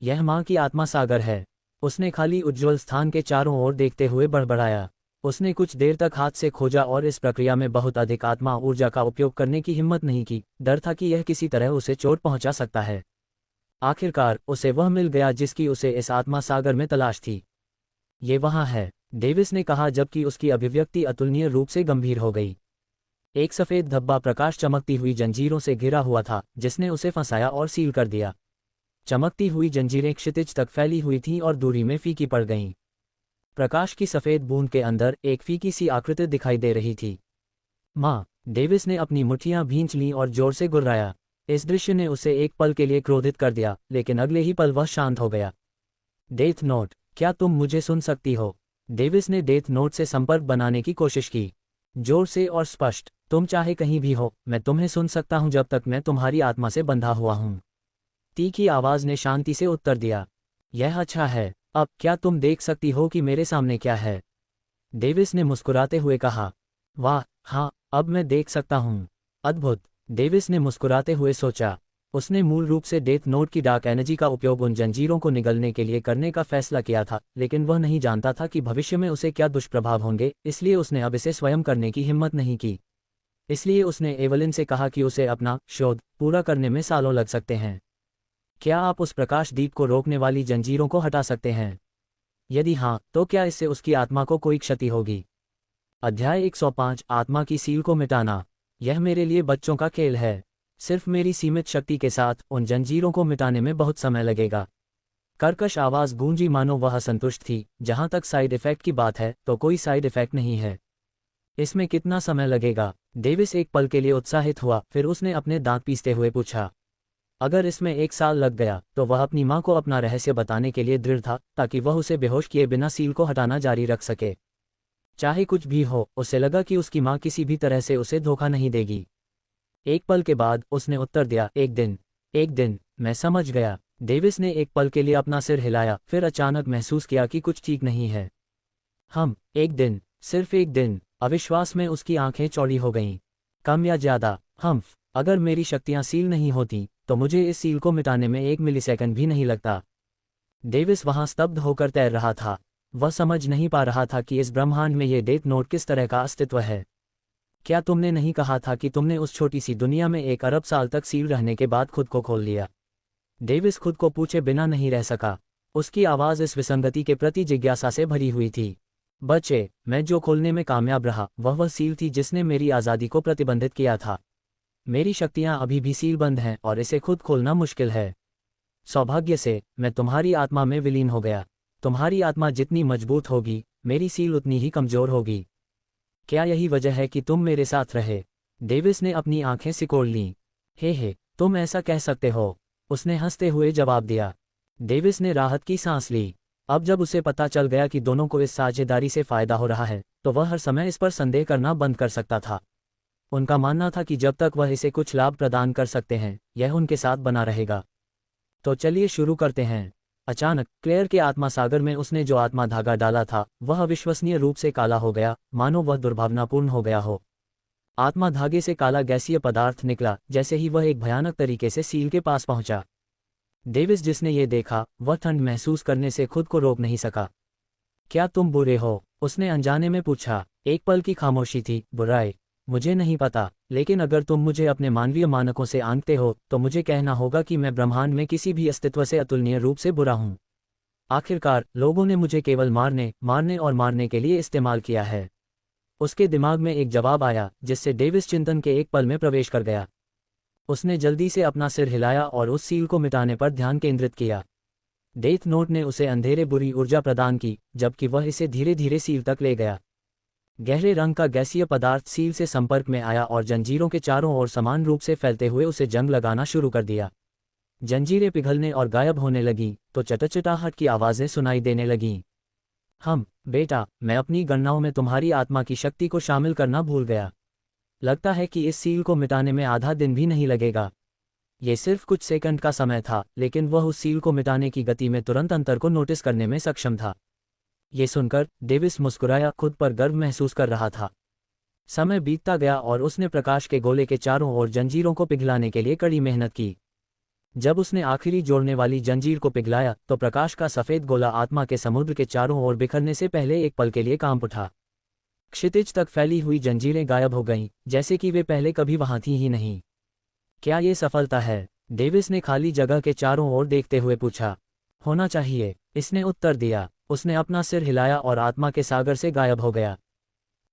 यह माँ की आत्मा सागर है। उसने खाली उज्ज्वल स्थान के चारों ओर देखते हुए बड़बड़ाया। उसने कुछ देर तक हाथ से खोजा और इस प्रक्रिया में बहुत अधिक आत्मा ऊर्जा का उपयोग करने की हिम्मत नहीं की। डर था कि यह किसी तरह उसे चोट पहुंचा सकता है। आखिरकार उसे वह मिल गया जिसकी उसे इस आत्मा सागर में तलाश थी। ये वहाँ है, डेविस ने कहा जबकि उसकी अभिव्यक्ति अतुलनीय रूप से गंभीर हो गई। एक सफेद धब्बा प्रकाश चमकती हुई जंजीरों से घिरा हुआ था जिसने उसे फंसाया और सील कर दिया। चमकती हुई जंजीरें क्षितिज तक फैली हुई थीं और दूरी में फीकी पड़ गईं। प्रकाश की सफेद बूंद के अंदर एक फीकी सी आकृति दिखाई दे रही थी। माँ, डेविस ने अपनी मुट्ठियां भींच लीं और जोर से गुर्राया। इस दृश्य ने उसे एक पल के लिए क्रोधित कर दिया, लेकिन अगले ही पल वह शांत हो गया। डेथ नोट, क्या तुम मुझे सुन सकती हो? डेविस ने डेथ नोट से संपर्क बनाने की कोशिश की। जोर से और स्पष्ट, तुम चाहे कहीं भी हो, मैं तुम्हें सुन सकता हूं जब तक मैं तुम्हारी आत्मा से बंधा हुआ हूं। तीखी आवाज ने शांति से उत्तर दिया। यह अच्छा है। अब क्या तुम देख सकती हो कि मेरे सामने क्या है? डेविस ने मुस्कुराते हुए कहा। वाह, हाँ, अब मैं देख सकता हूँ। अद्भुत, डेविस ने मुस्कुराते हुए सोचा। उसने मूल रूप से डेथ नोट की डार्क एनर्जी का उपयोग उन जंजीरों को निगलने के लिए करने का फैसला किया था, लेकिन वह नहीं जानता था कि भविष्य में उसे क्या दुष्प्रभाव होंगे, इसलिए उसने अब इसे स्वयं करने की हिम्मत नहीं की। इसलिए उसने एवलिन से कहा कि उसे अपना शोध पूरा करने में सालों लग सकते हैं। क्या आप उस प्रकाश दीप को रोकने वाली जंजीरों को हटा सकते हैं? यदि हाँ, तो क्या इससे उसकी आत्मा को कोई क्षति होगी? अध्याय 105, आत्मा की सील को मिटाना। यह मेरे लिए बच्चों का खेल है। सिर्फ मेरी सीमित शक्ति के साथ उन जंजीरों को मिटाने में बहुत समय लगेगा। कर्कश आवाज गूंजी मानो वह असंतुष्ट थी। जहां तक साइड इफेक्ट की बात है तो कोई साइड इफेक्ट नहीं है। इसमें कितना समय लगेगा? डेविस एक पल के लिए उत्साहित हुआ, फिर उसने अपने दांत पीसते हुए पूछा। अगर इसमें 1 साल लग गया तो वह अपनी माँ को अपना रहस्य बताने के लिए दृढ़ था, ताकि वह उसे बेहोश किए बिना सील को हटाना जारी रख सके। चाहे कुछ भी हो, उसे लगा कि उसकी माँ किसी भी तरह से उसे धोखा नहीं देगी। एक पल के बाद उसने उत्तर दिया, 1 दिन। 1 दिन, मैं समझ गया। डेविस ने एक पल के लिए अपना सिर हिलाया, फिर अचानक महसूस किया कि कुछ ठीक नहीं है। 1 दिन, सिर्फ 1 दिन। अविश्वास में उसकी आंखें चौड़ी हो गईं। कम या ज्यादा, अगर मेरी शक्तियां सील नहीं होती तो मुझे इस सील को मिटाने में 1 मिलीसेकंड भी नहीं लगता। डेविस वहां स्तब्ध होकर तैर रहा था। वह समझ नहीं पा रहा था कि इस ब्रह्मांड में ये डेथ नोट किस तरह का अस्तित्व है। क्या तुमने नहीं कहा था कि तुमने उस छोटी सी दुनिया में 1 अरब साल तक सील रहने के बाद खुद को खोल लिया? डेविस खुद को पूछे बिना नहीं रह सका। उसकी आवाज इस विसंगति के प्रति जिज्ञासा से भरी हुई थी। बच्चे, मैं जो खोलने में कामयाब रहा वह सील थी जिसने मेरी आज़ादी को प्रतिबंधित किया था। मेरी शक्तियां अभी भी सीलबंद हैं और इसे खुद खोलना मुश्किल है। सौभाग्य से मैं तुम्हारी आत्मा में विलीन हो गया। तुम्हारी आत्मा जितनी मजबूत होगी, मेरी सील उतनी ही कमजोर होगी। क्या यही वजह है कि तुम मेरे साथ रहे? डेविस ने अपनी आंखें सिकोड़ लीं। हे, तुम ऐसा कह सकते हो, उसने हंसते हुए जवाब दिया। डेविस ने राहत की सांस ली। अब जब उसे पता चल गया कि दोनों को इस साझेदारी से फायदा हो रहा है, तो वह हर समय इस पर संदेह करना बंद कर सकता था। उनका मानना था कि जब तक वह इसे कुछ लाभ प्रदान कर सकते हैं, यह उनके साथ बना रहेगा। तो चलिए शुरू करते हैं। अचानक क्लेयर के आत्मा सागर में उसने जो आत्मा धागा डाला था वह अविश्वसनीय रूप से काला हो गया, मानो वह दुर्भावनापूर्ण हो गया हो। आत्मा धागे से काला गैसीय पदार्थ निकला। जैसे ही वह एक भयानक तरीके से सील के पास पहुंचा, डेविस जिसने ये देखा वह ठंड महसूस करने से खुद को रोक नहीं सका। क्या तुम बुरे हो? उसने अनजाने में पूछा। एक पल की खामोशी थी। बुराई? मुझे नहीं पता, लेकिन अगर तुम मुझे अपने मानवीय मानकों से आंकते हो तो मुझे कहना होगा कि मैं ब्रह्मांड में किसी भी अस्तित्व से अतुलनीय रूप से बुरा हूं। आखिरकार लोगों ने मुझे केवल मारने के लिए इस्तेमाल किया है। उसके दिमाग में एक जवाब आया जिससे डेविस चिंतन के एक पल में प्रवेश कर गया। उसने जल्दी से अपना सिर हिलाया और उस सील को मिटाने पर ध्यान केंद्रित किया। डेथ नोट ने उसे अंधेरे बुरी ऊर्जा प्रदान की, जबकि वह इसे धीरे धीरे सील तक ले गया। गहरे रंग का गैसीय पदार्थ सील से संपर्क में आया और जंजीरों के चारों ओर समान रूप से फैलते हुए उसे जंग लगाना शुरू कर दिया। जंजीरें पिघलने और गायब होने लगीं तो चटचटाहट की आवाज़ें सुनाई देने लगीं। बेटा, मैं अपनी गणनाओं में तुम्हारी आत्मा की शक्ति को शामिल करना भूल गया। लगता है कि इस सील को मिटाने में आधा दिन भी नहीं लगेगा। ये सिर्फ कुछ सेकंड का समय था, लेकिन वह उस सील को मिटाने की गति में तुरंत अंतर को नोटिस करने में सक्षम था। ये सुनकर डेविस मुस्कुराया, खुद पर गर्व महसूस कर रहा था। समय बीतता गया और उसने प्रकाश के गोले के चारों ओर जंजीरों को पिघलाने के लिए कड़ी मेहनत की। जब उसने आखिरी जोड़ने वाली जंजीर को पिघलाया तो प्रकाश का सफ़ेद गोला आत्मा के समुद्र के चारों ओर बिखरने से पहले एक पल के लिए कांप उठा। क्षितिज तक फैली हुई जंजीरें गायब हो गईं, जैसे कि वे पहले कभी वहां थी ही नहीं। क्या ये सफलता है? डेविस ने खाली जगह के चारों ओर देखते हुए पूछा। होना चाहिए, इसने उत्तर दिया। उसने अपना सिर हिलाया और आत्मा के सागर से गायब हो गया।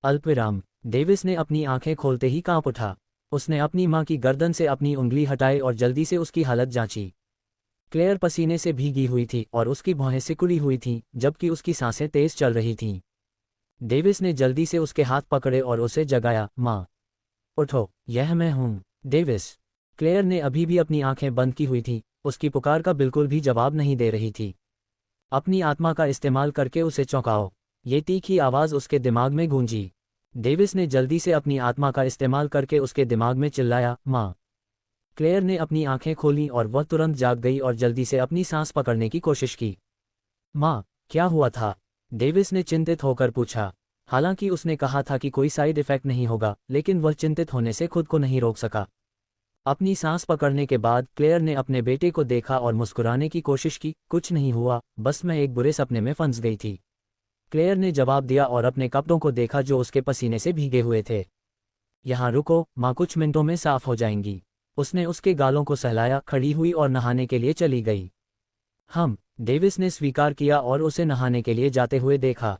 अल्पविराम। डेविस ने अपनी आंखें खोलते ही कांप उठा। उसने अपनी मां की गर्दन से अपनी उंगली हटाई और जल्दी से उसकी हालत जांची। क्लेयर पसीने से भीगी हुई थी और उसकी भौहें सिकुड़ी हुई थीं, जबकि उसकी सांसें तेज चल रही थीं। डेविस ने जल्दी से उसके हाथ पकड़े और उसे जगाया। मां, उठो, यह मैं हूं। डेविस। क्लेयर ने अभी भी अपनी आंखें बंद की हुई थी, उसकी पुकार का बिल्कुल भी जवाब नहीं दे रही थी। अपनी आत्मा का इस्तेमाल करके उसे चौंकाओ, ये तीखी आवाज़ उसके दिमाग में गूंजी। डेविस ने जल्दी से अपनी आत्मा का इस्तेमाल करके उसके दिमाग में चिल्लाया, मां। क्लेयर ने अपनी आंखें खोलीं और वह तुरंत जाग गई और जल्दी से अपनी सांस पकड़ने की कोशिश की। मां, क्या हुआ था? डेविस ने चिंतित होकर पूछा। हालांकि उसने कहा था कि कोई साइड इफेक्ट नहीं होगा, लेकिन वह चिंतित होने से खुद को नहीं रोक सका। अपनी सांस पकड़ने के बाद क्लेयर ने अपने बेटे को देखा और मुस्कुराने की कोशिश की। कुछ नहीं हुआ, बस मैं एक बुरे सपने में फंस गई थी। क्लेयर ने जवाब दिया और अपने कपड़ों को देखा जो उसके पसीने से भीगे हुए थे। यहाँ रुको, माँ कुछ मिनटों में साफ हो जाएंगी। उसने उसके गालों को सहलाया, खड़ी हुई और नहाने के लिए चली गई। डेविस ने स्वीकार किया और उसे नहाने के लिए जाते हुए देखा।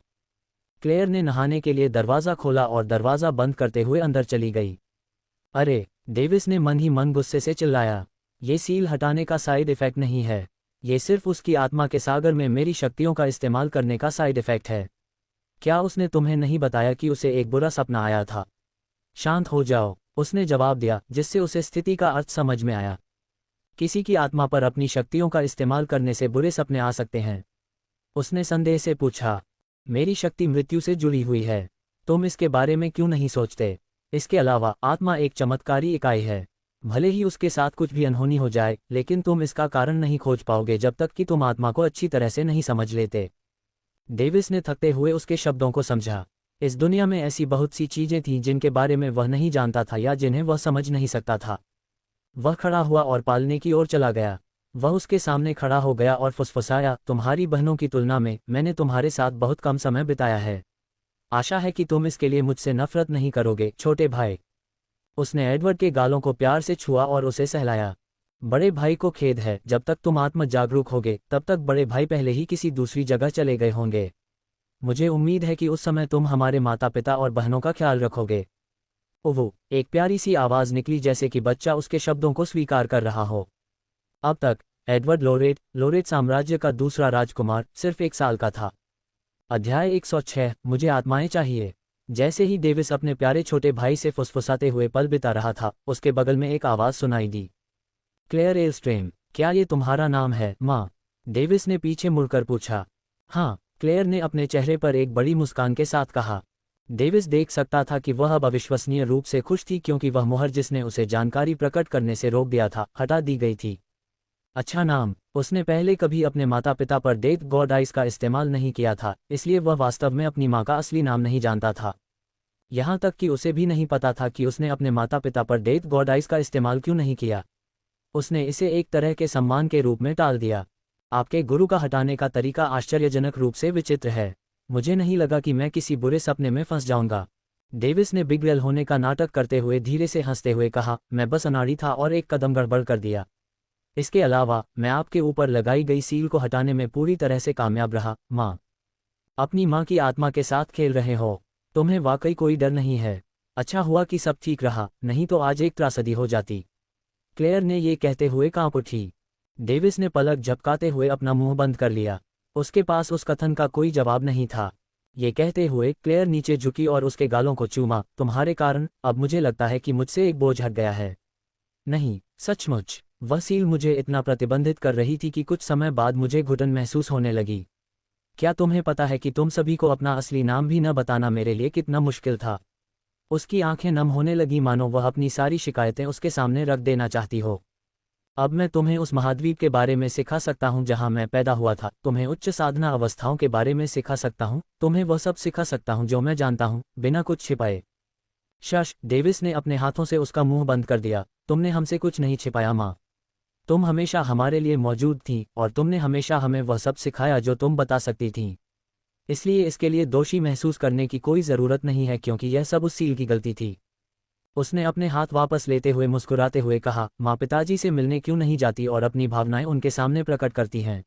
क्लेयर ने नहाने के लिए दरवाज़ा खोला और दरवाज़ा बंद करते हुए अंदर चली गई। अरे! डेविस ने मन ही मन गुस्से से चिल्लाया। ये सील हटाने का साइड इफेक्ट नहीं है, ये सिर्फ उसकी आत्मा के सागर में मेरी शक्तियों का इस्तेमाल करने का साइड इफेक्ट है। क्या उसने तुम्हें नहीं बताया कि उसे एक बुरा सपना आया था? शांत हो जाओ, उसने जवाब दिया, जिससे उसे स्थिति का अर्थ समझ में आया। किसी की आत्मा पर अपनी शक्तियों का इस्तेमाल करने से बुरे सपने आ सकते हैं। उसने संदेह से पूछा। मेरी शक्ति मृत्यु से जुड़ी हुई है, तुम इसके बारे में क्यों नहीं सोचते? इसके अलावा आत्मा एक चमत्कारी इकाई है। भले ही उसके साथ कुछ भी अनहोनी हो जाए, लेकिन तुम इसका कारण नहीं खोज पाओगे जब तक कि तुम आत्मा को अच्छी तरह से नहीं समझ लेते। डेविस ने थकते हुए उसके शब्दों को समझा। इस दुनिया में ऐसी बहुत सी चीजें थीं जिनके बारे में वह नहीं जानता था या जिन्हें वह समझ नहीं सकता था। वह खड़ा हुआ और पालने की ओर चला गया। वह उसके सामने खड़ा हो गया और फुसफुसाया, तुम्हारी बहनों की तुलना में मैंने तुम्हारे साथ बहुत कम समय बिताया है। आशा है कि तुम इसके लिए मुझसे नफरत नहीं करोगे, छोटे भाई। उसने एडवर्ड के गालों को प्यार से छुआ और उसे सहलाया। बड़े भाई को खेद है, जब तक तुम आत्म जागरूक होगे तब तक बड़े भाई पहले ही किसी दूसरी जगह चले गए होंगे। मुझे उम्मीद है कि उस समय तुम हमारे माता पिता और बहनों का ख्याल रखोगे। ओह! एक प्यारी सी आवाज़ निकली, जैसे कि बच्चा उसके शब्दों को स्वीकार कर रहा हो। अब तक एडवर्ड लोरेट साम्राज्य का दूसरा राजकुमार सिर्फ 1 साल का था। अध्याय 106, मुझे आत्माएं चाहिए। जैसे ही डेविस अपने प्यारे छोटे भाई से फुसफुसाते हुए पल बिता रहा था, उसके बगल में एक आवाज़ सुनाई दी। क्लेयर एल्स्ट्रेम, क्या ये तुम्हारा नाम है, माँ? डेविस ने पीछे मुड़कर पूछा। हाँ, क्लेयर ने अपने चेहरे पर एक बड़ी मुस्कान के साथ कहा। डेविस देख सकता था कि वह अब अविश्वसनीय रूप से खुश थी, क्योंकि वह मुहर जिसने उसे जानकारी प्रकट करने से रोक दिया था, हटा दी गई थी। अच्छा नाम। उसने पहले कभी अपने माता पिता पर डेथ गॉड आइस का इस्तेमाल नहीं किया था, इसलिए वह वास्तव में अपनी माँ का असली नाम नहीं जानता था। यहाँ तक कि उसे भी नहीं पता था कि उसने अपने माता पिता पर डेथ गॉड आइस का इस्तेमाल क्यों नहीं किया। उसने इसे एक तरह के सम्मान के रूप में टाल दिया। आपके गुरु का हटाने का तरीका आश्चर्यजनक रूप से विचित्र है। मुझे नहीं लगा कि मैं किसी बुरे सपने में फंस जाऊंगा। डेविस ने बिगड़ेल होने का नाटक करते हुए धीरे से हंसते हुए कहा, मैं बस अनाड़ी था और एक कदम गड़बड़ कर दिया। इसके अलावा मैं आपके ऊपर लगाई गई सील को हटाने में पूरी तरह से कामयाब रहा, माँ। अपनी माँ की आत्मा के साथ खेल रहे हो, तुम्हें वाकई कोई डर नहीं है। अच्छा हुआ कि सब ठीक रहा, नहीं तो आज एक त्रासदी हो जाती। क्लेयर ने ये कहते हुए कांप उठी। डेविस ने पलक झपकाते हुए अपना मुंह बंद कर लिया। उसके पास उस कथन का कोई जवाब नहीं था। ये कहते हुए क्लेयर नीचे झुकी और उसके गालों को चूमा। तुम्हारे कारण अब मुझे लगता है कि मुझसे एक बोझ हट गया है। नहीं, सचमुच। वह सील मुझे इतना प्रतिबंधित कर रही थी कि कुछ समय बाद मुझे घुटन महसूस होने लगी। क्या तुम्हें पता है कि तुम सभी को अपना असली नाम भी न बताना मेरे लिए कितना मुश्किल था? उसकी आंखें नम होने लगी, मानो वह अपनी सारी शिकायतें उसके सामने रख देना चाहती हो। अब मैं तुम्हें उस महाद्वीप के बारे में सिखा सकता हूँ जहाँ मैं पैदा हुआ था, तुम्हें उच्च साधना अवस्थाओं के बारे में सिखा सकता हूँ, तुम्हें वह सब सिखा सकता हूँ जो मैं जानता हूँ, बिना कुछ छिपाए। शश, डेविस ने अपने हाथों से उसका मुंह बंद कर दिया। तुमने हमसे कुछ नहीं छिपाया माँ। तुम हमेशा हमारे लिए मौजूद थी और तुमने हमेशा हमें वह सब सिखाया जो तुम बता सकती थी। इसलिए इसके लिए दोषी महसूस करने की कोई ज़रूरत नहीं है, क्योंकि यह सब उस सील की गलती थी। उसने अपने हाथ वापस लेते हुए मुस्कुराते हुए कहा, माँ पिताजी से मिलने क्यों नहीं जाती और अपनी भावनाएं उनके सामने प्रकट करती हैं?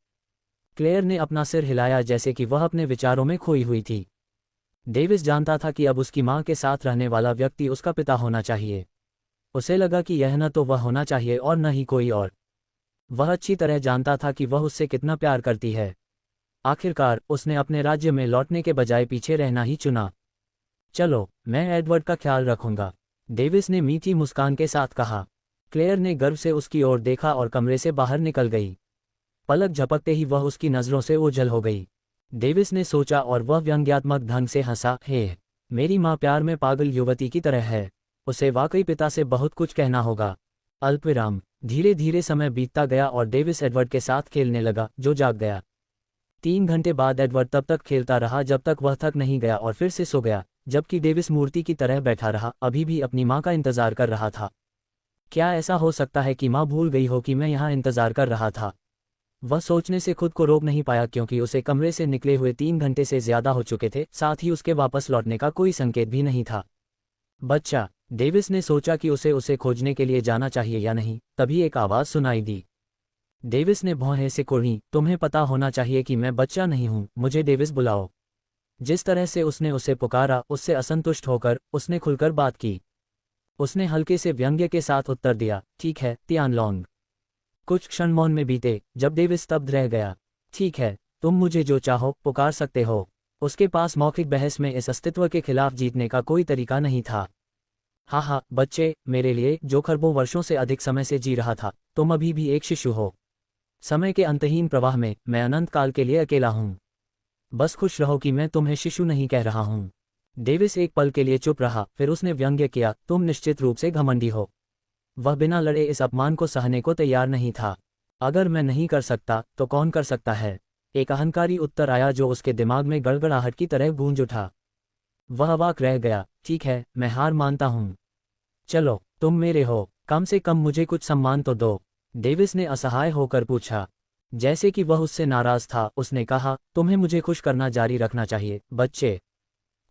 क्लेयर ने अपना सिर हिलाया जैसे कि वह अपने विचारों में खोई हुई थी। डेविस जानता था कि अब उसकी माँ के साथ रहने वाला व्यक्ति उसका पिता होना चाहिए। उसे लगा कि यह न तो वह होना चाहिए और न ही कोई और। वह अच्छी तरह जानता था कि वह उससे कितना प्यार करती है। आखिरकार उसने अपने राज्य में लौटने के बजाय पीछे रहना ही चुना। चलो, मैं एडवर्ड का ख्याल रखूंगा, डेविस ने मीठी मुस्कान के साथ कहा। क्लेयर ने गर्व से उसकी ओर देखा और कमरे से बाहर निकल गई। पलक झपकते ही वह उसकी नज़रों से ओझल हो गई। डेविस ने सोचा और वह व्यंग्यात्मक ढंग से हंसा, हे, मेरी माँ प्यार में पागल युवती की तरह है। उसे वाकई पिता से बहुत कुछ कहना होगा। अल्पविराम। धीरे धीरे समय बीतता गया और डेविस एडवर्ड के साथ खेलने लगा, जो जाग गया। 3 घंटे बाद एडवर्ड तब तक खेलता रहा जब तक वह थक नहीं गया और फिर से सो गया, जबकि डेविस मूर्ति की तरह बैठा रहा, अभी भी अपनी माँ का इंतजार कर रहा था। क्या ऐसा हो सकता है कि माँ भूल गई हो कि मैं यहाँ इंतजार कर रहा था? वह सोचने से खुद को रोक नहीं पाया, क्योंकि उसे कमरे से निकले हुए 3 घंटे से ज्यादा हो चुके थे, साथ ही उसके वापस लौटने का कोई संकेत भी नहीं था। बच्चा, डेविस ने सोचा कि उसे खोजने के लिए जाना चाहिए या नहीं, तभी एक आवाज़ सुनाई दी। डेविस ने भौहें से कुर्ही, तुम्हें पता होना चाहिए कि मैं बच्चा नहीं हूँ, मुझे डेविस बुलाओ। जिस तरह से उसने उसे पुकारा, उससे असंतुष्ट होकर उसने खुलकर बात की। उसने हल्के से व्यंग्य के साथ उत्तर दिया, ठीक है, तियानलोंग। कुछ क्षण मौन में बीते, जब डेविस स्तब्ध रह गया। ठीक है, तुम मुझे जो चाहो पुकार सकते हो। उसके पास मौखिक बहस में इस अस्तित्व के खिलाफ जीतने का कोई तरीका नहीं था। हाँ, बच्चे, मेरे लिए जो खरबों वर्षों से अधिक समय से जी रहा था, तुम अभी भी एक शिशु हो। समय के अंतहीन प्रवाह में मैं अनंत काल के लिए अकेला हूँ। बस खुश रहो कि मैं तुम्हें शिशु नहीं कह रहा हूँ। डेविस एक पल के लिए चुप रहा, फिर उसने व्यंग्य किया, तुम निश्चित रूप से घमंडी हो। वह बिना लड़े इस अपमान को सहने को तैयार नहीं था। अगर मैं नहीं कर सकता तो कौन कर सकता है? एक अहंकारी उत्तर आया जो उसके दिमाग में गड़गड़ाहट की तरह गूंज उठा। वह अवाक रह गया। ठीक है, मैं हार मानता हूँ। चलो, तुम मेरे हो, कम से कम मुझे कुछ सम्मान तो दो, डेविस ने असहाय होकर पूछा। जैसे कि वह उससे नाराज था, उसने कहा, तुम्हें मुझे खुश करना जारी रखना चाहिए, बच्चे।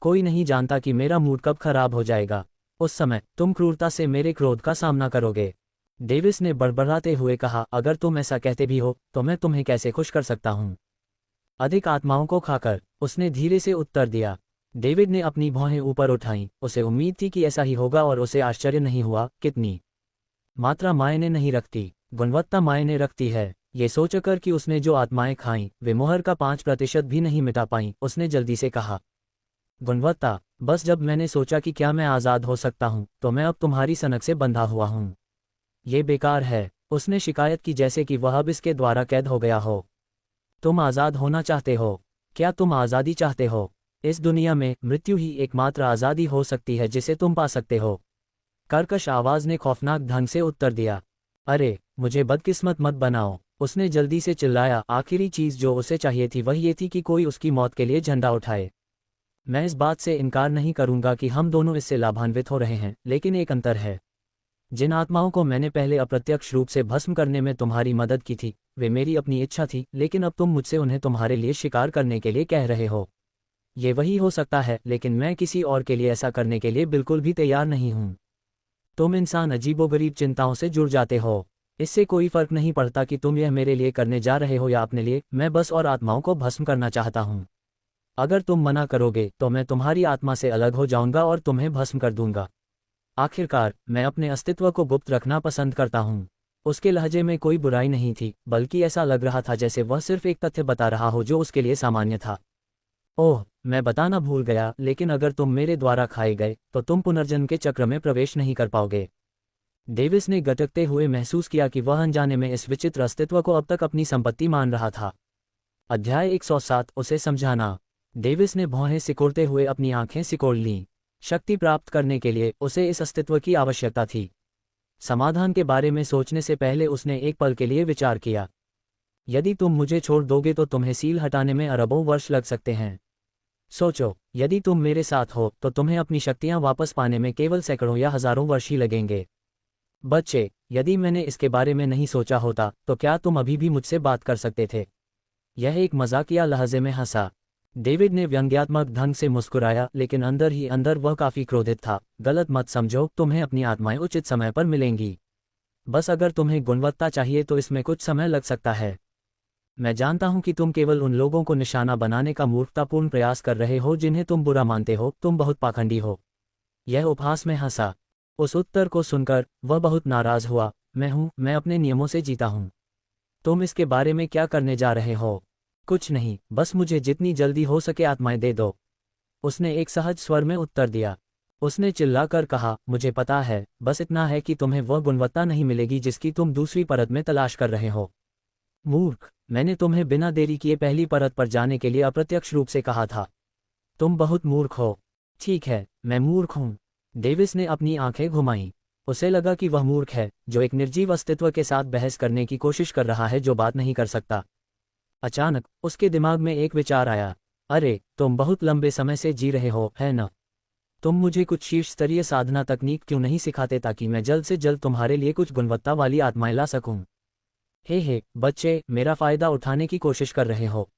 कोई नहीं जानता कि मेरा मूड कब खराब हो जाएगा। उस समय तुम क्रूरता से मेरे क्रोध का सामना करोगे। डेविस ने बड़बड़ाते हुए कहा, अगर तुम ऐसा कहते भी हो तो मैं तुम्हें कैसे खुश कर सकता हूँ? अधिक आत्माओं को खाकर, उसने धीरे से उत्तर दिया। डेविड ने अपनी भौहें ऊपर उठाईं, उसे उम्मीद थी कि ऐसा ही होगा और उसे आश्चर्य नहीं हुआ। कितनी मात्रा मायने नहीं रखती, गुणवत्ता मायने रखती है। ये सोचकर कि उसने जो आत्माएं खाईं वे मोहर का 5% भी नहीं मिटा पाईं, उसने जल्दी से कहा, गुणवत्ता, बस जब मैंने सोचा कि क्या मैं आज़ाद हो सकता हूँ तो मैं अब तुम्हारी सनक से बंधा हुआ हूँ। ये बेकार है, उसने शिकायत की, जैसे कि वह अब इसके द्वारा कैद हो गया हो। तुम आज़ाद होना चाहते हो? क्या तुम आज़ादी चाहते हो? इस दुनिया में मृत्यु ही एकमात्र आज़ादी हो सकती है जिसे तुम पा सकते हो। कर्कश आवाज़ ने खौफनाक ढंग से उत्तर दिया। अरे, मुझे बदकिस्मत मत बनाओ, उसने जल्दी से चिल्लाया। आखिरी चीज़ जो उसे चाहिए थी वह ये थी कि कोई उसकी मौत के लिए झंडा उठाए। मैं इस बात से इनकार नहीं करूंगा कि हम दोनों इससे लाभान्वित हो रहे हैं, लेकिन एक अंतर है। जिन आत्माओं को मैंने पहले अप्रत्यक्ष रूप से भस्म करने में तुम्हारी मदद की थी, वे मेरी अपनी इच्छा थी, लेकिन अब तुम मुझसे उन्हें तुम्हारे लिए शिकार करने के लिए कह रहे हो। ये वही हो सकता है, लेकिन मैं किसी और के लिए ऐसा करने के लिए बिल्कुल भी तैयार नहीं हूँ। तुम इंसान अजीबोगरीब चिंताओं से जुड़ जाते हो। इससे कोई फर्क नहीं पड़ता कि तुम यह मेरे लिए करने जा रहे हो या अपने लिए, मैं बस और आत्माओं को भस्म करना चाहता हूँ। अगर तुम मना करोगे तो मैं तुम्हारी आत्मा से अलग हो जाऊंगा और तुम्हें भस्म कर दूंगा। आखिरकार मैं अपने अस्तित्व को गुप्त रखना पसंद करता हूँ। उसके लहजे में कोई बुराई नहीं थी, बल्कि ऐसा लग रहा था जैसे वह सिर्फ एक तथ्य बता रहा हो जो उसके लिए सामान्य था। ओह, मैं बताना भूल गया, लेकिन अगर तुम मेरे द्वारा खाए गए तो तुम पुनर्जन्म के चक्र में प्रवेश नहीं कर पाओगे। डेविस ने गटकते हुए महसूस किया कि वह अनजाने में इस विचित्र अस्तित्व को अब तक अपनी संपत्ति मान रहा था। अध्याय 107 उसे समझाना। डेविस ने भौहें सिकोड़ते हुए अपनी आंखें सिकोड़ लीं। शक्ति प्राप्त करने के लिए उसे इस अस्तित्व की आवश्यकता थी। समाधान के बारे में सोचने से पहले उसने एक पल के लिए विचार किया। यदि तुम मुझे छोड़ दोगे तो तुम्हें सील हटाने में अरबों वर्ष लग सकते हैं। सोचो, यदि तुम मेरे साथ हो तो तुम्हें अपनी शक्तियां वापस पाने में केवल सैकड़ों या हजारों वर्ष ही लगेंगे। बच्चे, यदि मैंने इसके बारे में नहीं सोचा होता तो क्या तुम अभी भी मुझसे बात कर सकते थे? यह एक मजाकिया लहजे में हंसा। डेविड ने व्यंग्यात्मक ढंग से मुस्कुराया, लेकिन अंदर ही अंदर वह काफी क्रोधित था। गलत मत समझो, तुम्हें अपनी आत्माएं उचित समय पर मिलेंगी। बस अगर तुम्हें गुणवत्ता चाहिए तो इसमें कुछ समय लग सकता है। मैं जानता हूं कि तुम केवल उन लोगों को निशाना बनाने का मूर्खतापूर्ण प्रयास कर रहे हो जिन्हें तुम बुरा मानते हो। तुम बहुत पाखंडी हो। यह उपहास में हंसा। उस उत्तर को सुनकर वह बहुत नाराज हुआ। मैं अपने नियमों से जीता हूं। तुम इसके बारे में क्या करने जा रहे हो? कुछ नहीं, बस मुझे जितनी जल्दी हो सके आत्माएं दे दो, उसने एक सहज स्वर में उत्तर दिया। उसने चिल्लाकर कहा, मुझे पता है, बस इतना है कि तुम्हें वह गुणवत्ता नहीं मिलेगी जिसकी तुम दूसरी परत में तलाश कर रहे हो। मूर्ख, मैंने तुम्हें बिना देरी किए पहली परत पर जाने के लिए अप्रत्यक्ष रूप से कहा था। तुम बहुत मूर्ख हो। ठीक है, मैं मूर्ख हूं। डेविस ने अपनी आंखें घुमाईं। उसे लगा कि वह मूर्ख है जो एक निर्जीव अस्तित्व के साथ बहस करने की कोशिश कर रहा है जो बात नहीं कर सकता। अचानक उसके दिमाग में एक विचार आया। अरे, तुम बहुत लंबे समय से जी रहे हो, है न? तुम मुझे कुछ शीर्ष स्तरीय साधना तकनीक क्यों नहीं सिखाते ताकि मैं जल्द से जल्द तुम्हारे लिए कुछ गुणवत्ता वाली आत्माएं ला सकूं? हे बच्चे, मेरा फायदा उठाने की कोशिश कर रहे हो।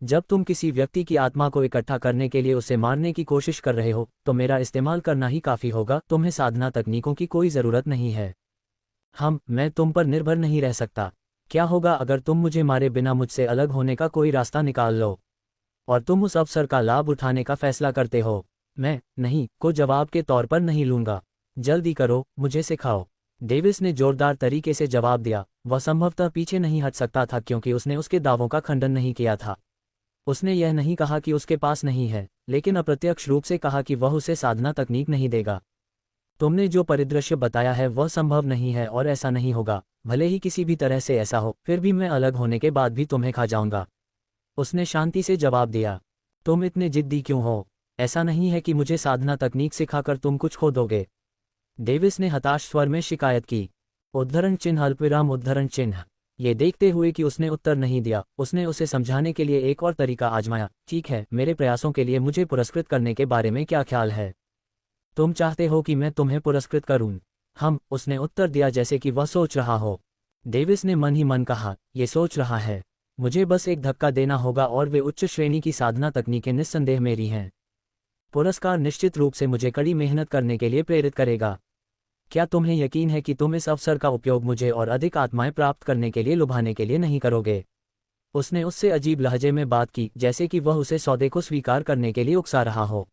जब तुम किसी व्यक्ति की आत्मा को इकट्ठा करने के लिए उसे मारने की कोशिश कर रहे हो तो मेरा इस्तेमाल करना ही काफी होगा। तुम्हें साधना तकनीकों की कोई जरूरत नहीं है। मैं तुम पर निर्भर नहीं रह सकता। क्या होगा अगर तुम मुझे मारे बिना मुझसे अलग होने का कोई रास्ता निकाल लो और तुम उस अवसर का लाभ उठाने का फैसला करते हो? मैं नहीं को जवाब के तौर पर नहीं लूंगा। जल्दी करो, मुझे सिखाओ। डेविस ने जोरदार तरीके से जवाब दिया। वह संभवतः पीछे नहीं हट सकता था क्योंकि उसने उसके दावों का खंडन नहीं किया था। उसने यह नहीं कहा कि उसके पास नहीं है, लेकिन अप्रत्यक्ष रूप से कहा कि वह उसे साधना तकनीक नहीं देगा। तुमने जो परिदृश्य बताया है वह संभव नहीं है और ऐसा नहीं होगा। भले ही किसी भी तरह से ऐसा हो, फिर भी मैं अलग होने के बाद भी तुम्हें खा जाऊंगा। उसने शांति से जवाब दिया। तुम इतने जिद्दी क्यों हो? ऐसा नहीं है कि मुझे साधना तकनीक सिखाकर तुम कुछ खो दोगे। डेविस ने हताश स्वर में शिकायत की। उद्धरण चिन्ह अल्पविराम उद्धरण चिन्ह। ये देखते हुए कि उसने उत्तर नहीं दिया, उसने उसे समझाने के लिए एक और तरीका आजमाया। ठीक है, मेरे प्रयासों के लिए मुझे पुरस्कृत करने के बारे में क्या ख्याल है? तुम चाहते हो कि मैं तुम्हें पुरस्कृत करूं? उसने उत्तर दिया जैसे कि वह सोच रहा हो। डेविस ने मन ही मन कहा, ये सोच रहा है। मुझे बस एक धक्का देना होगा और वे उच्च श्रेणी की साधना तकनीकें निस्संदेह मेरी हैं। पुरस्कार निश्चित रूप से मुझे कड़ी मेहनत करने के लिए प्रेरित करेगा। क्या तुम्हें यकीन है कि तुम इस अवसर का उपयोग मुझे और अधिक आत्माएं प्राप्त करने के लिए लुभाने के लिए नहीं करोगे? उसने उससे अजीब लहजे में बात की, जैसे कि वह उसे सौदे को स्वीकार करने के लिए उकसा रहा हो।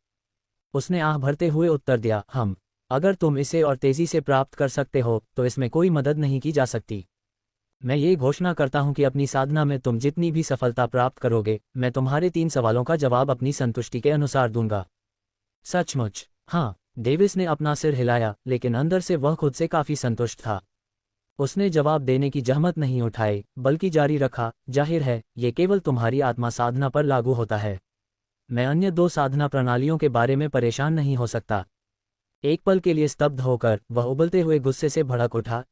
उसने आह भरते हुए उत्तर दिया, अगर तुम इसे और तेजी से प्राप्त कर सकते हो तो इसमें कोई मदद नहीं की जा सकती। मैं ये घोषणा करता हूं कि अपनी साधना में तुम जितनी भी सफलता प्राप्त करोगे, मैं तुम्हारे 3 सवालों का जवाब अपनी संतुष्टि के अनुसार दूंगा। सचमुच? हाँ। डेविस ने अपना सिर हिलाया, लेकिन अंदर से वह खुद से काफी संतुष्ट था। उसने जवाब देने की जहमत नहीं उठाई, बल्कि जारी रखा, जाहिर है, ये केवल तुम्हारी आत्मा साधना पर लागू होता है। मैं अन्य 2 साधना प्रणालियों के बारे में परेशान नहीं हो सकता। एक पल के लिए स्तब्ध होकर वह उबलते हुए गुस्से से भड़क उठा।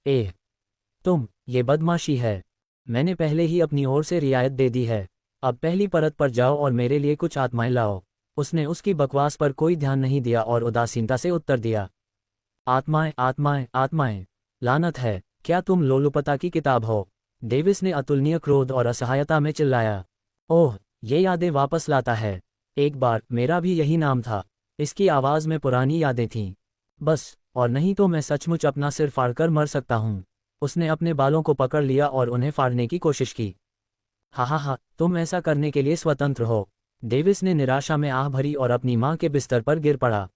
ये बदमाशी है। मैंने पहले ही अपनी ओर से रियायत दे दी है। अब पहली परत पर जाओ और मेरे लिए कुछ आत्माएं लाओ। उसने उसकी बकवास पर कोई ध्यान नहीं दिया और उदासीनता से उत्तर दिया, आत्माएं आत्माएं आत्माएं, लानत है, क्या तुम लोलुपता की किताब हो? डेविस ने अतुलनीय क्रोध और असहायता में चिल्लाया। ओह, ये यादें वापस लाता है। एक बार मेरा भी यही नाम था। इसकी आवाज में पुरानी यादें थीं। बस, और नहीं तो मैं सचमुच अपना सिर फाड़कर मर सकता हूं। उसने अपने बालों को पकड़ लिया और उन्हें फाड़ने की कोशिश की। हा, तुम ऐसा करने के लिए स्वतंत्र हो। डेविस ने निराशा में आह भरी और अपनी मां के बिस्तर पर गिर पड़ा।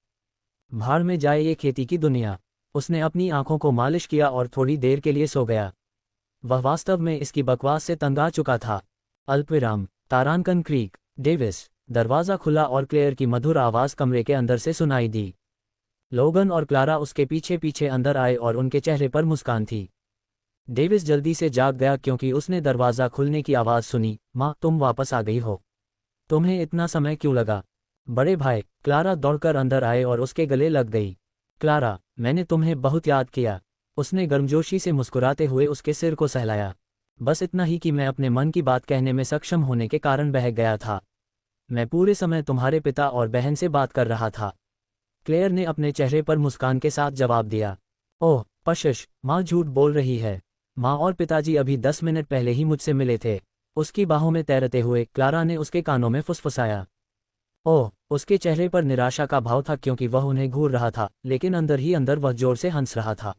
भाड़ में जाए ये खेती की दुनिया। उसने अपनी आंखों को मालिश किया और थोड़ी देर के लिए सो गया। वह वास्तव में इसकी बकवास से तंग आ चुका था। अल्पविराम, तारांकन क्रीक। डेविस, दरवाज़ा खुला और क्लेयर की मधुर आवाज़ कमरे के अंदर से सुनाई दी। लोगन और क्लारा उसके पीछे पीछे अंदर आए और उनके चेहरे पर मुस्कान थी। डेविस जल्दी से जाग गया क्योंकि उसने दरवाज़ा खुलने की आवाज़ सुनी। माँ, तुम वापस आ गई हो। तुम्हें इतना समय क्यों लगा? बड़े भाई, क्लारा दौड़कर अंदर आए और उसके गले लग गई। क्लारा, मैंने तुम्हें बहुत याद किया। उसने गर्मजोशी से मुस्कुराते हुए उसके सिर को सहलाया। बस इतना ही कि मैं अपने मन की बात कहने में सक्षम होने के कारण बहक गया था। मैं पूरे समय तुम्हारे पिता और बहन से बात कर रहा था। क्लेयर ने अपने चेहरे पर मुस्कान के साथ जवाब दिया। ओह पशिश, माँ झूठ बोल रही है। माँ और पिताजी अभी 10 मिनट पहले ही मुझसे मिले थे। उसकी बाहों में तैरते हुए क्लारा ने उसके कानों में फुसफुसाया। ओह, उसके चेहरे पर निराशा का भाव था क्योंकि वह उन्हें घूर रहा था, लेकिन अंदर ही अंदर वह जोर से हंस रहा था।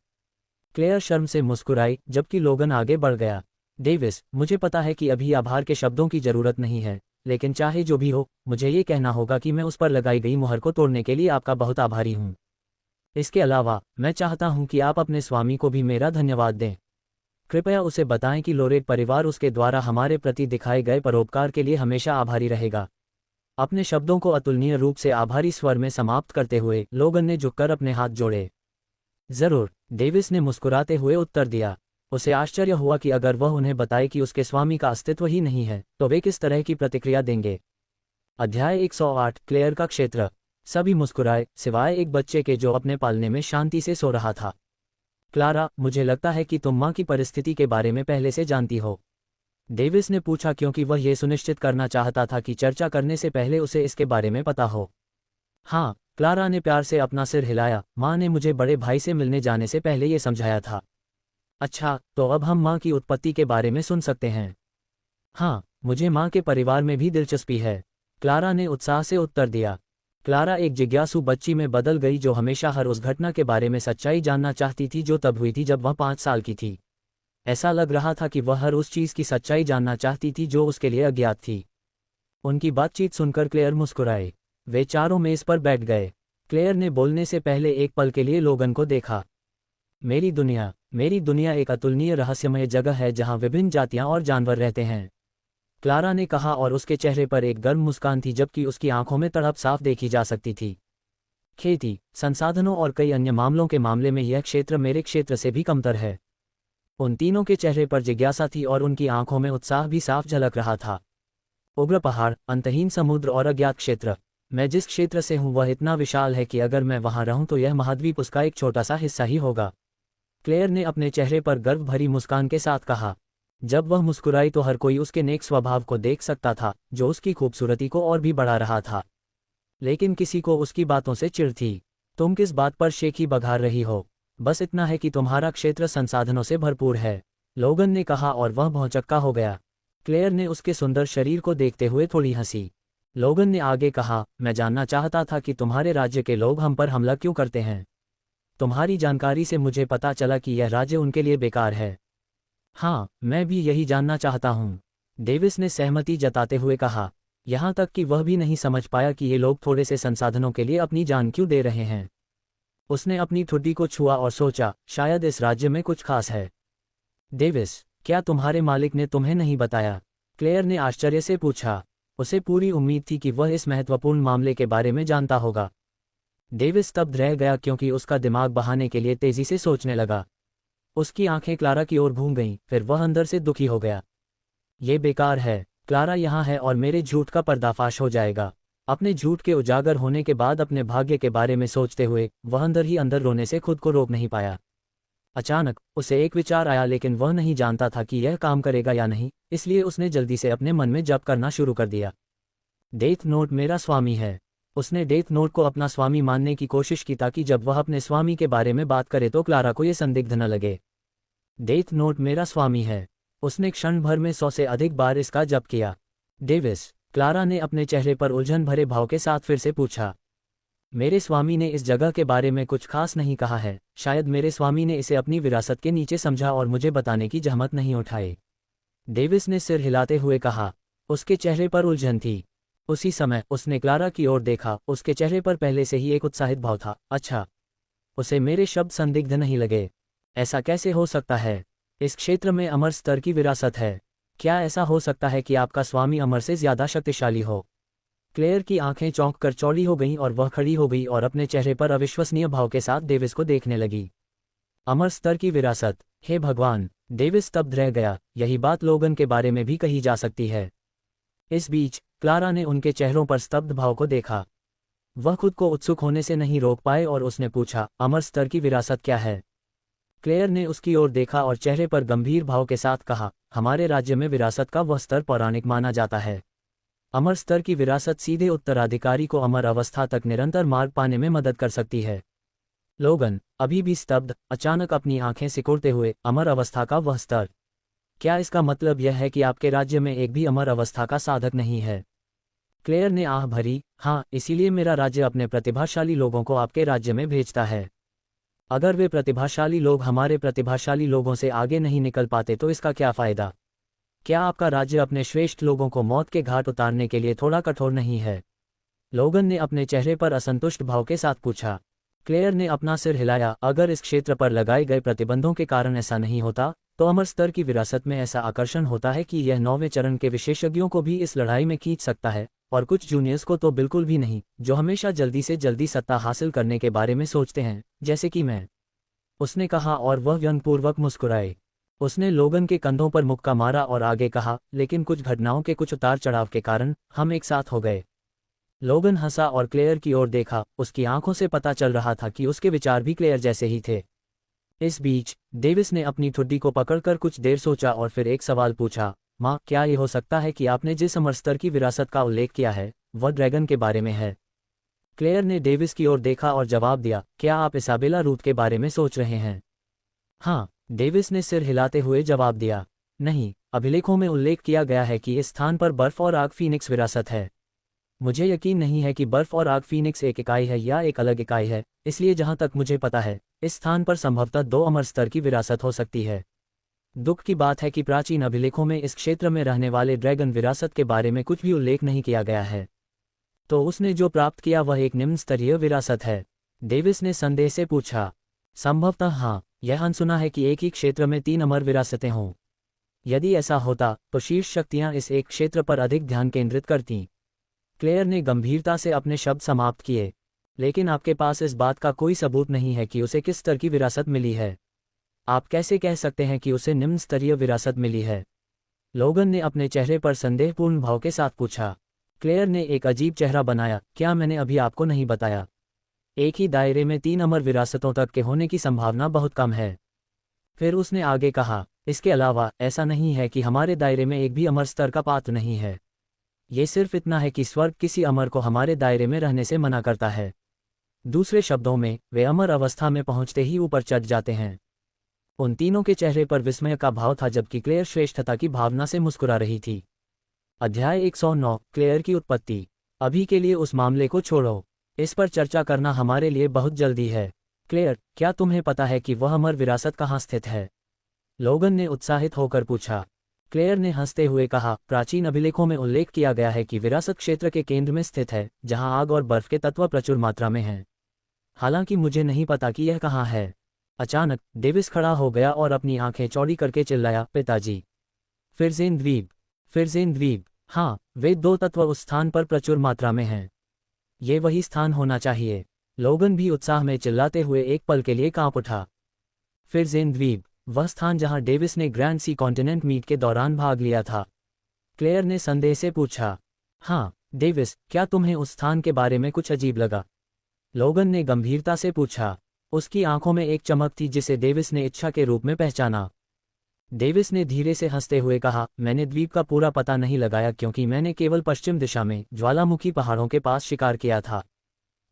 क्लेयर शर्म से मुस्कुराई जबकि लोगन आगे बढ़ गया। डेविस, मुझे पता है कि अभी आभार के शब्दों की जरूरत नहीं है, लेकिन चाहे जो भी हो, मुझे ये कहना होगा कि मैं उस पर लगाई गई मुहर को तोड़ने के लिए आपका बहुत आभारी हूँ। इसके अलावा मैं चाहता हूँ कि आप अपने स्वामी को भी मेरा धन्यवाद दें। कृपया उसे बताएं कि लोरेट परिवार उसके द्वारा हमारे प्रति दिखाए गए परोपकार के लिए हमेशा आभारी रहेगा। अपने शब्दों को अतुलनीय रूप से आभारी स्वर में समाप्त करते हुए लोगन ने झुककर अपने हाथ जोड़े। जरूर, डेविस ने मुस्कुराते हुए उत्तर दिया। उसे आश्चर्य हुआ कि अगर वह उन्हें बताए कि उसके स्वामी का अस्तित्व ही नहीं है तो वे किस तरह की प्रतिक्रिया देंगे। अध्याय 108, क्लेयर का क्षेत्र। सभी मुस्कुराए सिवाय एक बच्चे के जो अपने पालने में शांति से सो रहा था। क्लारा, मुझे लगता है कि तुम माँ की परिस्थिति के बारे में पहले से जानती हो, डेविस ने पूछा क्योंकि वह यह सुनिश्चित करना चाहता था कि चर्चा करने से पहले उसे इसके बारे में पता हो। हाँ, क्लारा ने प्यार से अपना सिर हिलाया। माँ ने मुझे बड़े भाई से मिलने जाने से पहले ये समझाया था। अच्छा, तो अब हम माँ की उत्पत्ति के बारे में सुन सकते हैं। हाँ, मुझे माँ के परिवार में भी दिलचस्पी है, क्लारा ने उत्साह से उत्तर दिया। क्लारा एक जिज्ञासु बच्ची में बदल गई जो हमेशा हर उस घटना के बारे में सच्चाई जानना चाहती थी जो तब हुई थी जब वह 5 साल की थी। ऐसा लग रहा था कि वह हर उस चीज़ की सच्चाई जानना चाहती थी जो उसके लिए अज्ञात थी। उनकी बातचीत सुनकर क्लेयर मुस्कुराए। वे चारों मेज पर बैठ गए। क्लेयर ने बोलने से पहले एक पल के लिए लोगन को देखा। मेरी दुनिया एक अतुलनीय रहस्यमय जगह है जहां विभिन्न जातियां और जानवर रहते हैं, क्लारा ने कहा और उसके चेहरे पर एक गर्म मुस्कान थी जबकि उसकी आंखों में तड़प साफ देखी जा सकती थी। खेती, संसाधनों और कई अन्य मामलों के मामले में यह क्षेत्र मेरे क्षेत्र से भी कमतर है। उन तीनों के चेहरे पर जिज्ञासा थी और उनकी आंखों में उत्साह भी साफ झलक रहा था। उग्र पहाड़, अंतहीन समुद्र और अज्ञात क्षेत्र। मैं जिस क्षेत्र से हूं वह इतना विशाल है कि अगर मैं वहां रहूं तो यह महाद्वीप उसका एक छोटा सा हिस्सा ही होगा। क्लेयर ने अपने चेहरे पर गर्व भरी मुस्कान के साथ कहा। जब वह मुस्कुराई तो हर कोई उसके नेक स्वभाव को देख सकता था जो उसकी खूबसूरती को और भी बढ़ा रहा था। लेकिन किसी को उसकी बातों से चिढ़ थी। तुम किस बात पर शेखी बघार रही हो? बस इतना है कि तुम्हारा क्षेत्र संसाधनों से भरपूर है, लोगन ने कहा और वह भौंचक्का हो गया। क्लेयर ने उसके सुंदर शरीर को देखते हुए थोड़ी हंसी। लोगन ने आगे कहा, मैं जानना चाहता था कि तुम्हारे राज्य के लोग हम पर हमला क्यों करते हैं। तुम्हारी जानकारी से मुझे पता चला कि यह राज्य उनके लिए बेकार है। हाँ, मैं भी यही जानना चाहता हूँ, डेविस ने सहमति जताते हुए कहा। यहाँ तक कि वह भी नहीं समझ पाया कि ये लोग थोड़े से संसाधनों के लिए अपनी जान क्यों दे रहे हैं। उसने अपनी ठुड्डी को छुआ और सोचा, शायद इस राज्य में कुछ खास है। डेविस, क्या तुम्हारे मालिक ने तुम्हें नहीं बताया? क्लेयर ने आश्चर्य से पूछा। उसे पूरी उम्मीद थी कि वह इस महत्वपूर्ण मामले के बारे में जानता होगा। डेविस स्तब्ध रह गया क्योंकि उसका दिमाग बहाने के लिए तेजी से सोचने लगा। उसकी आंखें क्लारा की ओर घूम गईं, फिर वह अंदर से दुखी हो गया। ये बेकार है, क्लारा यहाँ है और मेरे झूठ का पर्दाफाश हो जाएगा। अपने झूठ के उजागर होने के बाद अपने भाग्य के बारे में सोचते हुए वह अंदर ही अंदर रोने से खुद को रोक नहीं पाया। अचानक उसे एक विचार आया लेकिन वह नहीं जानता था कि यह काम करेगा या नहीं, इसलिए उसने जल्दी से अपने मन में जप करना शुरू कर दिया। डेथ नोट मेरा स्वामी है। उसने डेथ नोट को अपना स्वामी मानने की कोशिश की ताकि जब वह अपने स्वामी के बारे में बात करे तो क्लारा को यह संदिग्ध न लगे। डेथ नोट मेरा स्वामी है। उसने क्षण भर में 100 से अधिक बार इसका जप किया। डेविस, क्लारा ने अपने चेहरे पर उलझन भरे भाव के साथ फिर से पूछा। मेरे स्वामी ने इस जगह के बारे में कुछ खास नहीं कहा है, शायद मेरे स्वामी ने इसे अपनी विरासत के नीचे समझा और मुझे बताने की जहमत नहीं उठाई, डेविस ने सिर हिलाते हुए कहा। उसके चेहरे पर उलझन थी। उसी समय उसने क्लारा की ओर देखा। उसके चेहरे पर पहले से ही एक उत्साहित भाव था। अच्छा, उसे मेरे शब्द संदिग्ध नहीं लगे। ऐसा कैसे हो सकता है? इस क्षेत्र में अमर स्तर की विरासत है। क्या ऐसा हो सकता है कि आपका स्वामी अमर से ज्यादा शक्तिशाली हो? क्लेयर की आंखें चौंक कर चौड़ी हो गईं और वह खड़ी हो गई और अपने चेहरे पर अविश्वसनीय भाव के साथ डेविस को देखने लगी। अमर स्तर की विरासत, हे भगवान! डेविस स्तब्ध रह गया। यही बात लोगन के बारे में भी कही जा सकती है। इस बीच क्लारा ने उनके चेहरों पर स्तब्ध भाव को देखा। वह खुद को उत्सुक होने से नहीं रोक पाए और उसने पूछा, अमर स्तर की विरासत क्या है? क्लेयर ने उसकी ओर देखा और चेहरे पर गंभीर भाव के साथ कहा, हमारे राज्य में विरासत का वह स्तर पौराणिक माना जाता है। अमर स्तर की विरासत सीधे उत्तराधिकारी को अमर अवस्था तक निरंतर मार्ग पाने में मदद कर सकती है। लोगन, अभी भी स्तब्ध, अचानक अपनी आंखें सिकुड़ते हुए, अमर अवस्था का वह स्तर? क्या इसका मतलब यह है कि आपके राज्य में एक भी अमर अवस्था का साधक नहीं है? क्लेयर ने आह भरी, हाँ, इसीलिए मेरा राज्य अपने प्रतिभाशाली लोगों को आपके राज्य में भेजता है। अगर वे प्रतिभाशाली लोग हमारे प्रतिभाशाली लोगों से आगे नहीं निकल पाते तो इसका क्या फायदा? क्या आपका राज्य अपने श्रेष्ठ लोगों को मौत के घाट उतारने के लिए थोड़ा कठोर नहीं है? लोगन ने अपने चेहरे पर असंतुष्ट भाव के साथ पूछा। क्लेयर ने अपना सिर हिलाया, अगर इस क्षेत्र पर लगाए गए प्रतिबंधों के कारण ऐसा नहीं होता तो अमर स्तर की विरासत में ऐसा आकर्षण होता है कि यह 9वें चरण के विशेषज्ञों को भी इस लड़ाई में खींच सकता है, और कुछ जूनियर्स को तो बिल्कुल भी नहीं, जो हमेशा जल्दी से जल्दी सत्ता हासिल करने के बारे में सोचते हैं, जैसे कि मैं। उसने कहा और वह व्यंग्यपूर्वक मुस्कुराए। उसने लोगन के कंधों पर मुक्का मारा और आगे कहा, लेकिन कुछ घटनाओं के कुछ उतार चढ़ाव के कारण हम एक साथ हो गए। लोगन हंसा और क्लेयर की ओर देखा। उसकी आंखों से पता चल रहा था कि उसके विचार भी क्लेयर जैसे ही थे। इस बीच डेविस ने अपनी ठुड्डी को पकड़कर कुछ देर सोचा और फिर एक सवाल पूछा, माँ, क्या ये हो सकता है कि आपने जिस अमर स्तर की विरासत का उल्लेख किया है वह ड्रैगन के बारे में है? क्लेयर ने डेविस की ओर देखा और जवाब दिया, क्या आप इसाबेला रूथ के बारे में सोच रहे हैं? हाँ, डेविस ने सिर हिलाते हुए जवाब दिया। नहीं, अभिलेखों में उल्लेख किया गया है कि इस स्थान पर बर्फ और आग फीनिक्स विरासत है। मुझे यकीन नहीं है कि बर्फ और आग फीनिक्स एक इकाई है या एक अलग इकाई है, इसलिए जहां तक मुझे पता है इस स्थान पर संभवतः 2 अमर स्तर की विरासत हो सकती है। दुख की बात है कि प्राचीन अभिलेखों में इस क्षेत्र में रहने वाले ड्रैगन विरासत के बारे में कुछ भी उल्लेख नहीं किया गया है। तो उसने जो प्राप्त किया वह एक निम्न स्तरीय विरासत है? डेविस ने संदेह से पूछा। संभवतः हाँ, यह अनसुना है कि एक ही क्षेत्र में 3 अमर विरासतें हों। यदि ऐसा होता तो शीर्ष शक्तियां इस एक क्षेत्र पर अधिक ध्यान केंद्रित करतीं। क्लेयर ने गंभीरता से अपने शब्द समाप्त किए। लेकिन आपके पास इस बात का कोई सबूत नहीं है कि उसे किस स्तर की विरासत मिली है। आप कैसे कह सकते हैं कि उसे निम्न स्तरीय विरासत मिली है? लोगन ने अपने चेहरे पर संदेहपूर्ण भाव के साथ पूछा। क्लेयर ने एक अजीब चेहरा बनाया, क्या मैंने अभी आपको नहीं बताया? एक ही दायरे में 3 अमर विरासतों तक के होने की संभावना बहुत कम है। फिर उसने आगे कहा, इसके अलावा ऐसा नहीं है कि हमारे दायरे में एक भी अमर स्तर का पात्र नहीं है। ये सिर्फ इतना है कि स्वर्ग किसी अमर को हमारे दायरे में रहने से मना करता है। दूसरे शब्दों में, वे अमर अवस्था में पहुंचते ही ऊपर चढ़ जाते हैं। उन तीनों के चेहरे पर विस्मय का भाव था जबकि क्लेयर श्रेष्ठता की भावना से मुस्कुरा रही थी। अध्याय 109, क्लेयर की उत्पत्ति। अभी के लिए उस मामले को छोड़ो, इस पर चर्चा करना हमारे लिए बहुत जल्दी है। क्लेयर, क्या तुम्हें पता है कि वह अमर विरासत कहाँ स्थित है? लोगन ने उत्साहित होकर पूछा। क्लेयर ने हंसते हुए कहा, प्राचीन अभिलेखों में उल्लेख किया गया है कि विरासत क्षेत्र के केंद्र में स्थित है, जहां आग और बर्फ के तत्व प्रचुर मात्रा में हैं। हालांकि मुझे नहीं पता कि यह कहाँ है। अचानक डेविस खड़ा हो गया और अपनी आंखें चौड़ी करके चिल्लाया, पिताजी! फिरजेन द्वीप! फिरजेन द्वीप! हाँ, वे 2 तत्व उस स्थान पर प्रचुर मात्रा में हैं। ये वही स्थान होना चाहिए। लोगन भी उत्साह में चिल्लाते हुए एक पल के लिए कांप उठा। फिरजेन द्वीप, वह स्थान जहां डेविस ने ग्रैंड सी कॉन्टिनेंट मीट के दौरान भाग लिया था। क्लेयर ने संदेह से पूछा। हाँ, डेविस, क्या तुम्हें उस स्थान के बारे में कुछ अजीब लगा? लोगन ने गंभीरता से पूछा। उसकी आंखों में एक चमक थी जिसे डेविस ने इच्छा के रूप में पहचाना। डेविस ने धीरे से हंसते हुए कहा, मैंने द्वीप का पूरा पता नहीं लगाया क्योंकि मैंने केवल पश्चिम दिशा में ज्वालामुखी पहाड़ों के पास शिकार किया था।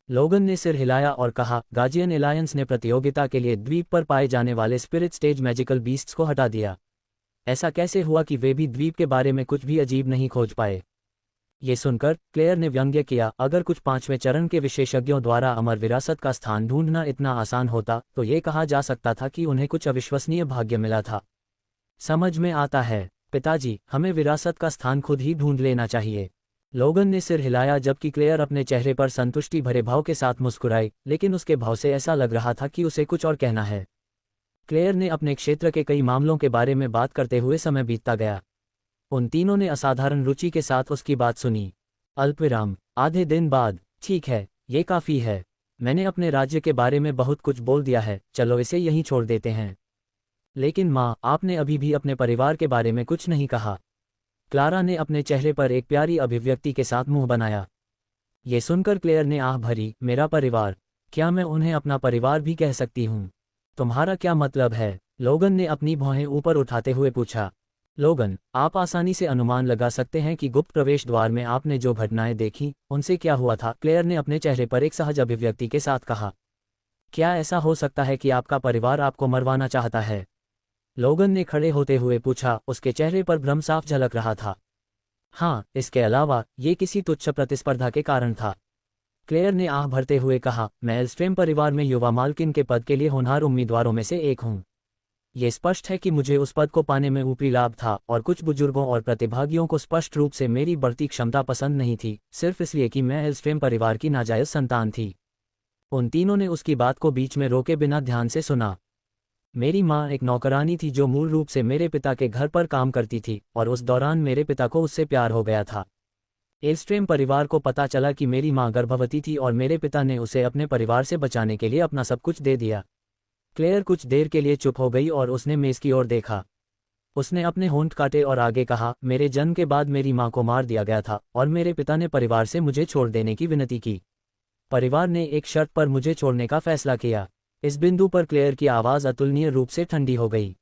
लोगन ने सिर हिलाया और कहा, गार्जियन एलायंस ने प्रतियोगिता के लिए द्वीप पर पाए जाने वाले स्पिरिट स्टेज मैजिकल बीस्ट्स को हटा दिया। ऐसा कैसे हुआ कि वे भी द्वीप के बारे में कुछ भी अजीब नहीं खोज पाए? ये सुनकर क्लेयर ने व्यंग्य किया, अगर कुछ 5वें चरण के विशेषज्ञों द्वारा अमर विरासत का स्थान ढूंढना इतना आसान होता तो ये कहा जा सकता था कि उन्हें कुछ अविश्वसनीय भाग्य मिला था। समझ में आता है पिताजी, हमें विरासत का स्थान खुद ही ढूंढ लेना चाहिए। लोगन ने सिर हिलाया जबकि क्लेयर अपने चेहरे पर संतुष्टि भरे भाव के साथ मुस्कुराई, लेकिन उसके भाव से ऐसा लग रहा था कि उसे कुछ और कहना है। क्लेयर ने अपने क्षेत्र के कई मामलों के बारे में बात करते हुए समय बीतता गया। उन तीनों ने असाधारण रुचि के साथ उसकी बात सुनी। अल्पविराम। आधे दिन बाद, ठीक है, ये काफ़ी है। मैंने अपने राज्य के बारे में बहुत कुछ बोल दिया है, चलो इसे यहीं छोड़ देते हैं। लेकिन माँ, आपने अभी भी अपने परिवार के बारे में कुछ नहीं कहा। क्लारा ने अपने चेहरे पर एक प्यारी अभिव्यक्ति के साथ मुंह बनाया। ये सुनकर क्लेयर ने आह भरी, मेरा परिवार? क्या मैं उन्हें अपना परिवार भी कह सकती हूँ? तुम्हारा क्या मतलब है? लोगन ने अपनी भौहें ऊपर उठाते हुए पूछा। लोगन, आप आसानी से अनुमान लगा सकते हैं कि गुप्त प्रवेश द्वार में आपने जो घटनाएं देखी, उनसे क्या हुआ था? क्लेयर ने अपने चेहरे पर एक सहज अभिव्यक्ति के साथ कहा। क्या ऐसा हो सकता है कि आपका परिवार आपको मरवाना चाहता है? लोगन ने खड़े होते हुए पूछा, उसके चेहरे पर भ्रम साफ झलक रहा था। हाँ, इसके अलावा, ये किसी तुच्छ प्रतिस्पर्धा के कारण था। क्लेयर ने आह भरते हुए कहा, मैं एल्स्ट्रेम परिवार में युवा मालकिन के पद के लिए होनहार उम्मीदवारों में से एक हूँ। ये स्पष्ट है कि मुझे उस पद को पाने में ऊपरी लाभ था, और कुछ बुजुर्गों और प्रतिभागियों को स्पष्ट रूप से मेरी बढ़ती क्षमता पसंद नहीं थी, सिर्फ इसलिए कि मैं एल्स्ट्रेम परिवार की नाजायज संतान थी। उन तीनों ने उसकी बात को बीच में रोके बिना ध्यान से सुना। मेरी माँ एक नौकरानी थी जो मूल रूप से मेरे पिता के घर पर काम करती थी, और उस दौरान मेरे पिता को उससे प्यार हो गया था। एल्स्ट्रेम परिवार को पता चला कि मेरी माँ गर्भवती थी और मेरे पिता ने उसे अपने परिवार से बचाने के लिए अपना सब कुछ दे दिया। क्लेयर कुछ देर के लिए चुप हो गई और उसने मेज की ओर देखा। उसने अपने होंठ काटे और आगे कहा, मेरे जन्म के बाद मेरी माँ को मार दिया गया था, और मेरे पिता ने परिवार से मुझे छोड़ देने की विनती की। परिवार ने एक शर्त पर मुझे छोड़ने का फैसला किया। इस बिंदु पर क्लेयर की आवाज़ अतुलनीय रूप से ठंडी हो गई।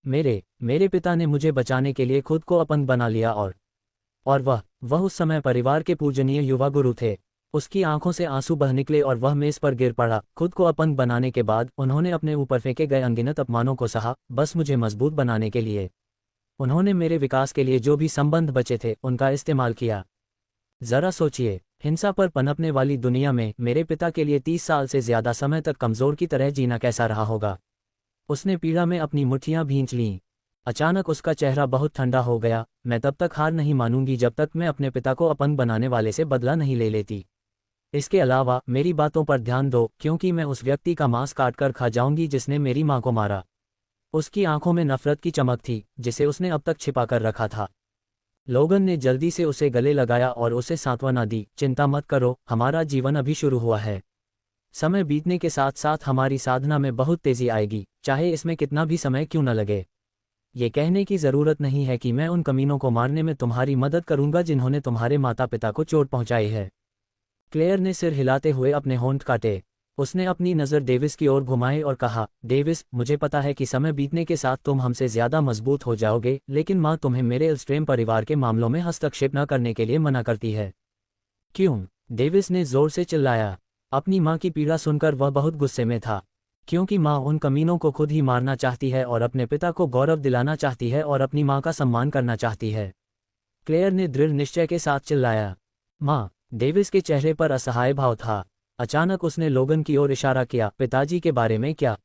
मेरे पिता ने मुझे बचाने के लिए खुद को अपंग बना लिया, और वह उस समय परिवार के पूजनीय युवा गुरु थे। उसकी आंखों से आंसू बह निकले और वह मेज पर गिर पड़ा। खुद को अपंग बनाने के बाद उन्होंने अपने ऊपर फेंके गए अनगिनत अपमानों को सहा, बस मुझे मजबूत बनाने के लिए। उन्होंने मेरे विकास के लिए जो भी संबंध बचे थे उनका इस्तेमाल किया। जरा सोचिए, हिंसा पर पनपने वाली दुनिया में मेरे पिता के लिए 30 साल से ज्यादा समय तक कमजोर की तरह जीना कैसा रहा होगा। उसने पीड़ा में अपनी मुट्ठियां भींच लीं। अचानक उसका चेहरा बहुत ठंडा हो गया। मैं तब तक हार नहीं मानूंगी जब तक मैं अपने पिता को अपंग बनाने वाले से बदला नहीं ले लेती। इसके अलावा मेरी बातों पर ध्यान दो, क्योंकि मैं उस व्यक्ति का मांस काटकर खा जाऊंगी जिसने मेरी मां को मारा। उसकी आंखों में नफरत की चमक थी, जिसे उसने अब तक छिपा कर रखा था। लोगन ने जल्दी से उसे गले लगाया और उसे सांत्वना दी, चिंता मत करो, हमारा जीवन अभी शुरू हुआ है। समय बीतने के साथ साथ हमारी साधना में बहुत तेजी आएगी, चाहे इसमें कितना भी समय क्यों न लगे। ये कहने की ज़रूरत नहीं है कि मैं उन कमीनों को मारने में तुम्हारी मदद करूंगा जिन्होंने तुम्हारे माता पिता को चोट पहुंचाई है। क्लेयर ने सिर हिलाते हुए अपने होंठ काटे। उसने अपनी नज़र डेविस की ओर घुमाई और कहा, डेविस, मुझे पता है कि समय बीतने के साथ तुम हमसे ज़्यादा मजबूत हो जाओगे, लेकिन माँ तुम्हें मेरे एल्स्ट्रेम परिवार के मामलों में हस्तक्षेप न करने के लिए मना करती है। क्यों? डेविस ने जोर से चिल्लाया। अपनी माँ की पीड़ा सुनकर वह बहुत गुस्से में था, क्योंकि माँ उन कमीनों को खुद ही मारना चाहती है और अपने पिता को गौरव दिलाना चाहती है और अपनी माँ का सम्मान करना चाहती है। क्लेयर ने दृढ़ निश्चय के साथ चिल्लाया। माँ! डेविस के चेहरे पर असहाय भाव था। अचानक उसने लोगन की ओर इशारा किया, पिताजी के बारे में क्या?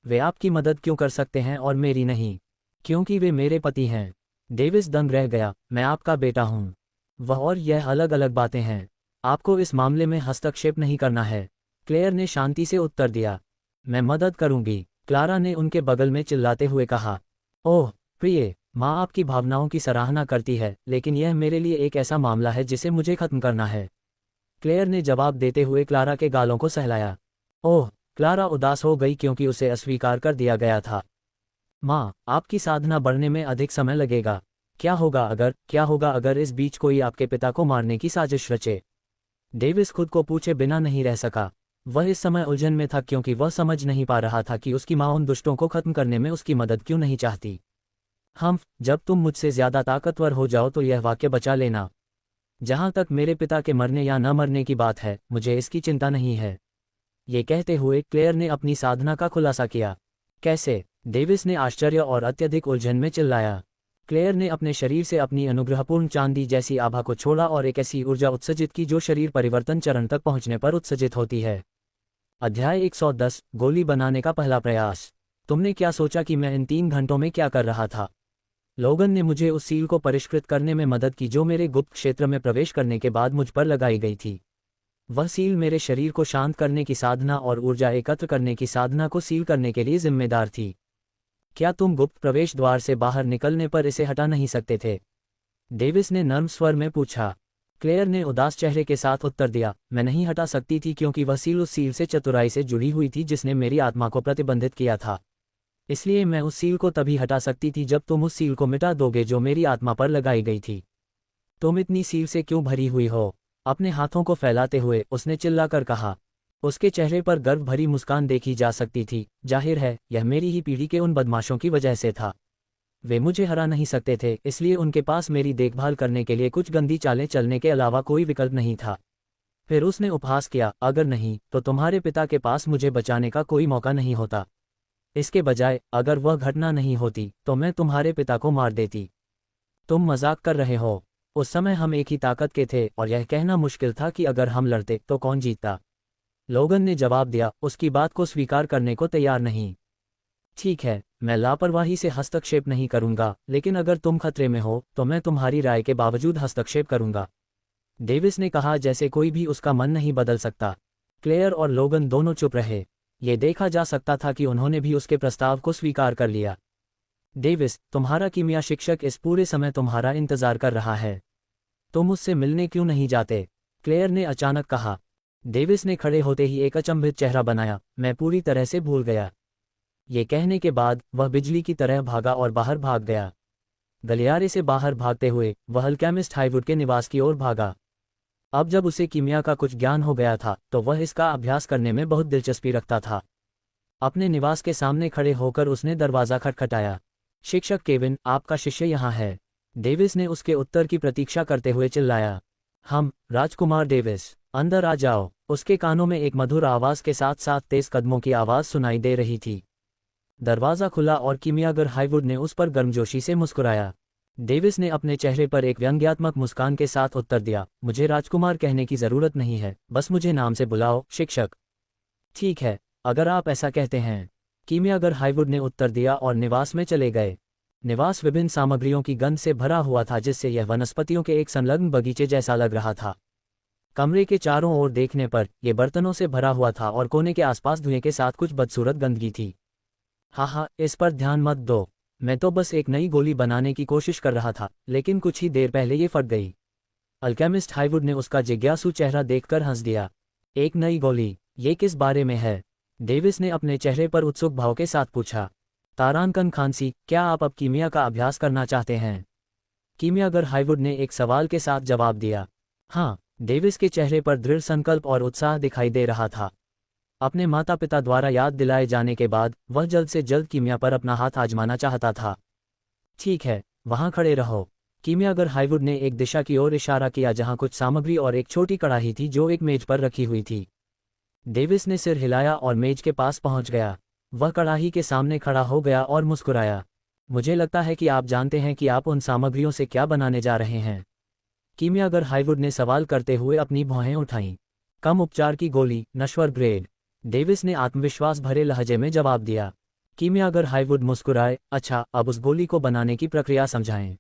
वे आपकी मदद क्यों कर सकते हैं और मेरी नहीं? क्योंकि वे मेरे पति हैं। डेविस दंग रह गया। मैं आपका बेटा हूँ। वह और यह अलग अलग बातें हैं। आपको इस मामले में हस्तक्षेप नहीं करना है। क्लेयर ने शांति से उत्तर दिया। मैं मदद करूंगी, क्लारा ने उनके बगल में चिल्लाते हुए कहा। ओह प्रिय, माँ आपकी भावनाओं की सराहना करती है, लेकिन यह मेरे लिए एक ऐसा मामला है जिसे मुझे खत्म करना है। क्लेयर ने जवाब देते हुए क्लारा के गालों को सहलाया। ओह! क्लारा उदास हो गई क्योंकि उसे अस्वीकार कर दिया गया था। माँ, आपकी साधना बढ़ने में अधिक समय लगेगा। क्या होगा अगर इस बीच कोई आपके पिता को मारने की साजिश रचे? डेविस खुद को पूछे बिना नहीं रह सका। वह इस समय उलझन में था क्योंकि वह समझ नहीं पा रहा था कि उसकी माँ उन दुष्टों को खत्म करने में उसकी मदद क्यों नहीं चाहती। जब तुम मुझसे ज्यादा ताकतवर हो जाओ तो यह वाक्य बचा लेना। जहां तक मेरे पिता के मरने या न मरने की बात है, मुझे इसकी चिंता नहीं है। ये कहते हुए क्लेयर ने अपनी साधना का खुलासा किया। कैसे? डेविस ने आश्चर्य और अत्यधिक उलझन में चिल्लाया। क्लेयर ने अपने शरीर से अपनी अनुग्रहपूर्ण चांदी जैसी आभा को छोड़ा और एक ऐसी ऊर्जा उत्सर्जित की जो शरीर परिवर्तन चरण तक पहुंचने पर उत्सर्जित होती है। अध्याय 110, गोली बनाने का पहला प्रयास। तुमने क्या सोचा कि मैं इन 3 घंटों में क्या कर रहा था? लोगन ने मुझे उस सील को परिष्कृत करने में मदद की जो मेरे गुप्त क्षेत्र में प्रवेश करने के बाद मुझ पर लगाई गई थी। वह सील मेरे शरीर को शांत करने की साधना और ऊर्जा एकत्र करने की साधना को सील करने के लिए जिम्मेदार थी। क्या तुम गुप्त प्रवेश द्वार से बाहर निकलने पर इसे हटा नहीं सकते थे? डेविस ने नर्म स्वर में पूछा। क्लेयर ने उदास चेहरे के साथ उत्तर दिया, मैं नहीं हटा सकती थी क्योंकि वह सील उस सील से चतुराई से जुड़ी हुई थी जिसने मेरी आत्मा को प्रतिबंधित किया था। इसलिए मैं उस सील को तभी हटा सकती थी जब तुम उस सील को मिटा दोगे जो मेरी आत्मा पर लगाई गई थी। तुम इतनी सील से क्यों भरी हुई हो? अपने हाथों को फैलाते हुए उसने चिल्लाकर कहा। उसके चेहरे पर गर्व भरी मुस्कान देखी जा सकती थी। जाहिर है यह मेरी ही पीढ़ी के उन बदमाशों की वजह से था। वे मुझे हरा नहीं सकते थे, इसलिए उनके पास मेरी देखभाल करने के लिए कुछ गंदी चालें चलने के अलावा कोई विकल्प नहीं था। फिर उसने उपहास किया, अगर नहीं तो तुम्हारे पिता के पास मुझे बचाने का कोई मौका नहीं होता। इसके बजाय अगर वह घटना नहीं होती तो मैं तुम्हारे पिता को मार देती। तुम मजाक कर रहे हो? उस समय हम एक ही ताकत के थे और यह कहना मुश्किल था कि अगर हम लड़ते तो कौन जीतता। लोगन ने जवाब दिया, उसकी बात को स्वीकार करने को तैयार नहीं। ठीक है, मैं लापरवाही से हस्तक्षेप नहीं करूंगा, लेकिन अगर तुम खतरे में हो तो मैं तुम्हारी राय के बावजूद हस्तक्षेप करूंगा। डेविस ने कहा जैसे कोई भी उसका मन नहीं बदल सकता। क्लेयर और लोगन दोनों चुप रहे। ये देखा जा सकता था कि उन्होंने भी उसके प्रस्ताव को स्वीकार कर लिया। डेविस, तुम्हारा कीमिया शिक्षक इस पूरे समय तुम्हारा इंतजार कर रहा है। तुम उससे मिलने क्यों नहीं जाते? क्लेयर ने अचानक कहा। डेविस ने खड़े होते ही एक अचंभित चेहरा बनाया, मैं पूरी तरह से भूल गया। ये कहने के बाद वह बिजली की तरह भागा और बाहर भाग गया। गलियारे से बाहर भागते हुए वह अल्केमिस्ट हाईवुड के निवास की ओर भागा। अब जब उसे कीमिया का कुछ ज्ञान हो गया था तो वह इसका अभ्यास करने में बहुत दिलचस्पी रखता था। अपने निवास के सामने खड़े होकर उसने दरवाज़ा खटखटाया। शिक्षक केविन, आपका शिष्य यहाँ है। डेविस ने उसके उत्तर की प्रतीक्षा करते हुए चिल्लाया। हम, राजकुमार डेविस, अंदर आ जाओ। उसके कानों में एक मधुर आवाज़ के साथ साथ तेज कदमों की आवाज़ सुनाई दे रही थी। दरवाज़ा खुला और कीमियागर हाईवुड ने उस पर गर्मजोशी से मुस्कुराया। डेविस ने अपने चेहरे पर एक व्यंग्यात्मक मुस्कान के साथ उत्तर दिया, मुझे राजकुमार कहने की ज़रूरत नहीं है, बस मुझे नाम से बुलाओ, शिक्षक। ठीक है, अगर आप ऐसा कहते हैं, कीमियागर हाईवुड ने उत्तर दिया और निवास में चले गए। निवास विभिन्न सामग्रियों की गंध से भरा हुआ था जिससे यह वनस्पतियों के एक संलग्न बगीचे जैसा लग रहा था। कमरे के चारों ओर देखने पर यह बर्तनों से भरा हुआ था और कोने के आसपास धुएं के साथ कुछ बदसूरत गंदगी थी। हाँ, इस पर ध्यान मत दो। मैं तो बस एक नई गोली बनाने की कोशिश कर रहा था, लेकिन कुछ ही देर पहले ये फट गई। अल्केमिस्ट हाईवुड ने उसका जिज्ञासु चेहरा देखकर हंस दिया। एक नई गोली? ये किस बारे में है? डेविस ने अपने चेहरे पर उत्सुक भाव के साथ पूछा। तारानकन खांसी, क्या आप अब कीमिया का अभ्यास करना चाहते हैं? कीमियागर हाईवुड ने एक सवाल के साथ जवाब दिया। हाँ, डेविस के चेहरे पर दृढ़ संकल्प और उत्साह दिखाई दे रहा था। अपने माता पिता द्वारा याद दिलाए जाने के बाद वह जल्द से जल्द कीमिया पर अपना हाथ आजमाना चाहता था। ठीक है, वहां खड़े रहो। कीमियागर हाईवुड ने एक दिशा की ओर इशारा किया जहां कुछ सामग्री और एक छोटी कड़ाही थी जो एक मेज पर रखी हुई थी। डेविस ने सिर हिलाया और मेज के पास पहुंच गया। वह कड़ाही के सामने खड़ा हो गया और मुस्कुराया। मुझे लगता है कि आप जानते हैं कि आप उन सामग्रियों से क्या बनाने जा रहे हैं। कीमियागर हाईवुड ने सवाल करते हुए अपनी भौहें उठाईं। कम उपचार की गोली, नश्वर ग्रेड, डेविस ने आत्मविश्वास भरे लहजे में जवाब दिया। कीमियागर हाईवुड मुस्कुराए, अच्छा, अब उस गोली को बनाने की प्रक्रिया समझाएं।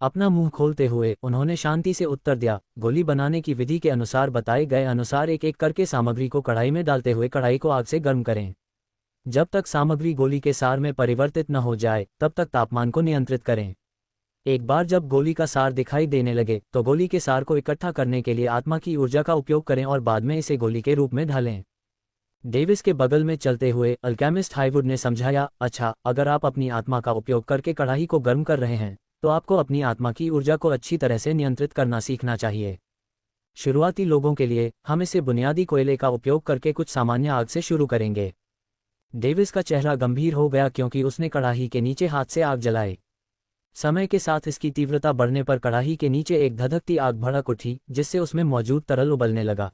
अपना मुंह खोलते हुए उन्होंने शांति से उत्तर दिया, गोली बनाने की विधि के अनुसार बताए गए अनुसार एक एक करके सामग्री को कढ़ाई में डालते हुए कढ़ाई को आग से गर्म करें। जब तक सामग्री गोली के सार में परिवर्तित न हो जाए तब तक तापमान को नियंत्रित करें। एक बार जब गोली का सार दिखाई देने लगे तो गोली के सार को इकट्ठा करने के लिए आत्मा की ऊर्जा का उपयोग करें और बाद में इसे गोली के रूप में ढालें। डेविस के बगल में चलते हुए अल्केमिस्ट हाईवुड ने समझाया, अच्छा, अगर आप अपनी आत्मा का उपयोग करके कढ़ाई को गर्म कर रहे हैं तो आपको अपनी आत्मा की ऊर्जा को अच्छी तरह से नियंत्रित करना सीखना चाहिए। शुरुआती लोगों के लिए हम इसे बुनियादी कोयले का उपयोग करके कुछ सामान्य आग से शुरू करेंगे। डेविस का चेहरा गंभीर हो गया क्योंकि उसने कढ़ाई के नीचे हाथ से आग जलाई। समय के साथ इसकी तीव्रता बढ़ने पर कढ़ाई के नीचे एक धधकती आग भड़क उठी जिससे उसमें मौजूद तरल उबलने लगा।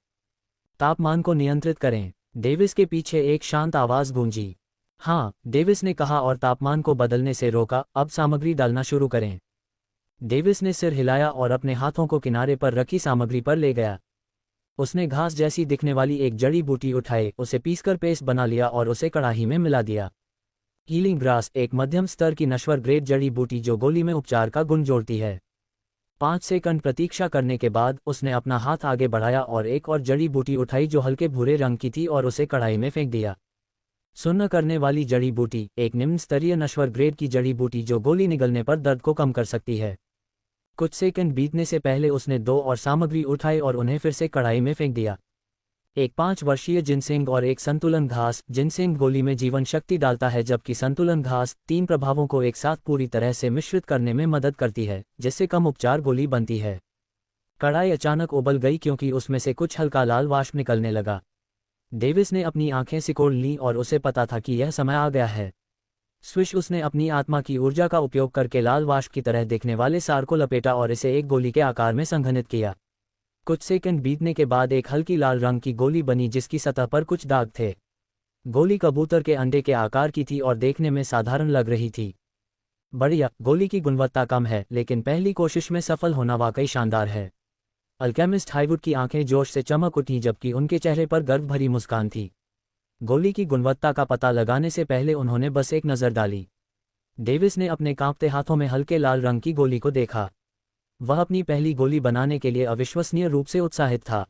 तापमान को नियंत्रित करें, डेविस के पीछे एक शांत आवाज गूंजी। हाँ, डेविस ने कहा और तापमान को बदलने से रोका, अब सामग्री डालना शुरू करें। डेविस ने सिर हिलाया और अपने हाथों को किनारे पर रखी सामग्री पर ले गया। उसने घास जैसी दिखने वाली एक जड़ी बूटी उठाई, उसे पीसकर पेस्ट बना लिया और उसे कढ़ाई में मिला दिया। हीलिंग ग्रास, एक मध्यम स्तर की नश्वर ग्रेड जड़ी बूटी जो गोली में उपचार का गुण जोड़ती है। 5 सेकंड प्रतीक्षा करने के बाद उसने अपना हाथ आगे बढ़ाया और एक और जड़ी बूटी उठाई जो हल्के भूरे रंग की थी और उसे कढ़ाई में फेंक दिया। सुन्न करने वाली जड़ी बूटी, एक निम्न स्तरीय नश्वर ग्रेड की जड़ी बूटी जो गोली निगलने पर दर्द को कम कर सकती है। कुछ सेकंड बीतने से पहले उसने 2 और सामग्री उठाई और उन्हें फिर से कढ़ाई में फेंक दिया। एक 5 वर्षीय जिनसेंग और एक संतुलन घास। जिनसेंग गोली में जीवन शक्ति डालता है, जबकि संतुलन घास 3 प्रभावों को एक साथ पूरी तरह से मिश्रित करने में मदद करती है, जिससे कम उपचार गोली बनती है। कढ़ाई अचानक उबल गई क्योंकि उसमें से कुछ हल्का लाल वाष्प निकलने लगा। डेविस ने अपनी आंखें सिकोड़ लीं और उसे पता था कि यह समय आ गया है। स्विश, उसने अपनी आत्मा की ऊर्जा का उपयोग करके लाल वाष्प की तरह दिखने वाले सार को लपेटा और इसे एक गोली के आकार में संघनित किया। कुछ सेकंड बीतने के बाद एक हल्की लाल रंग की गोली बनी जिसकी सतह पर कुछ दाग थे। गोली कबूतर के अंडे के आकार की थी और देखने में साधारण लग रही थी। बढ़िया, गोली की गुणवत्ता कम है, लेकिन पहली कोशिश में सफल होना वाकई शानदार है। अल्केमिस्ट हाईवुड की आंखें जोश से चमक उठीं जबकि उनके चेहरे पर गर्व भरी मुस्कान थी। गोली की गुणवत्ता का पता लगाने से पहले उन्होंने बस एक नज़र डाली। डेविस ने अपने कांपते हाथों में हल्के लाल रंग की गोली को देखा। वह अपनी पहली गोली बनाने के लिए अविश्वसनीय रूप से उत्साहित था।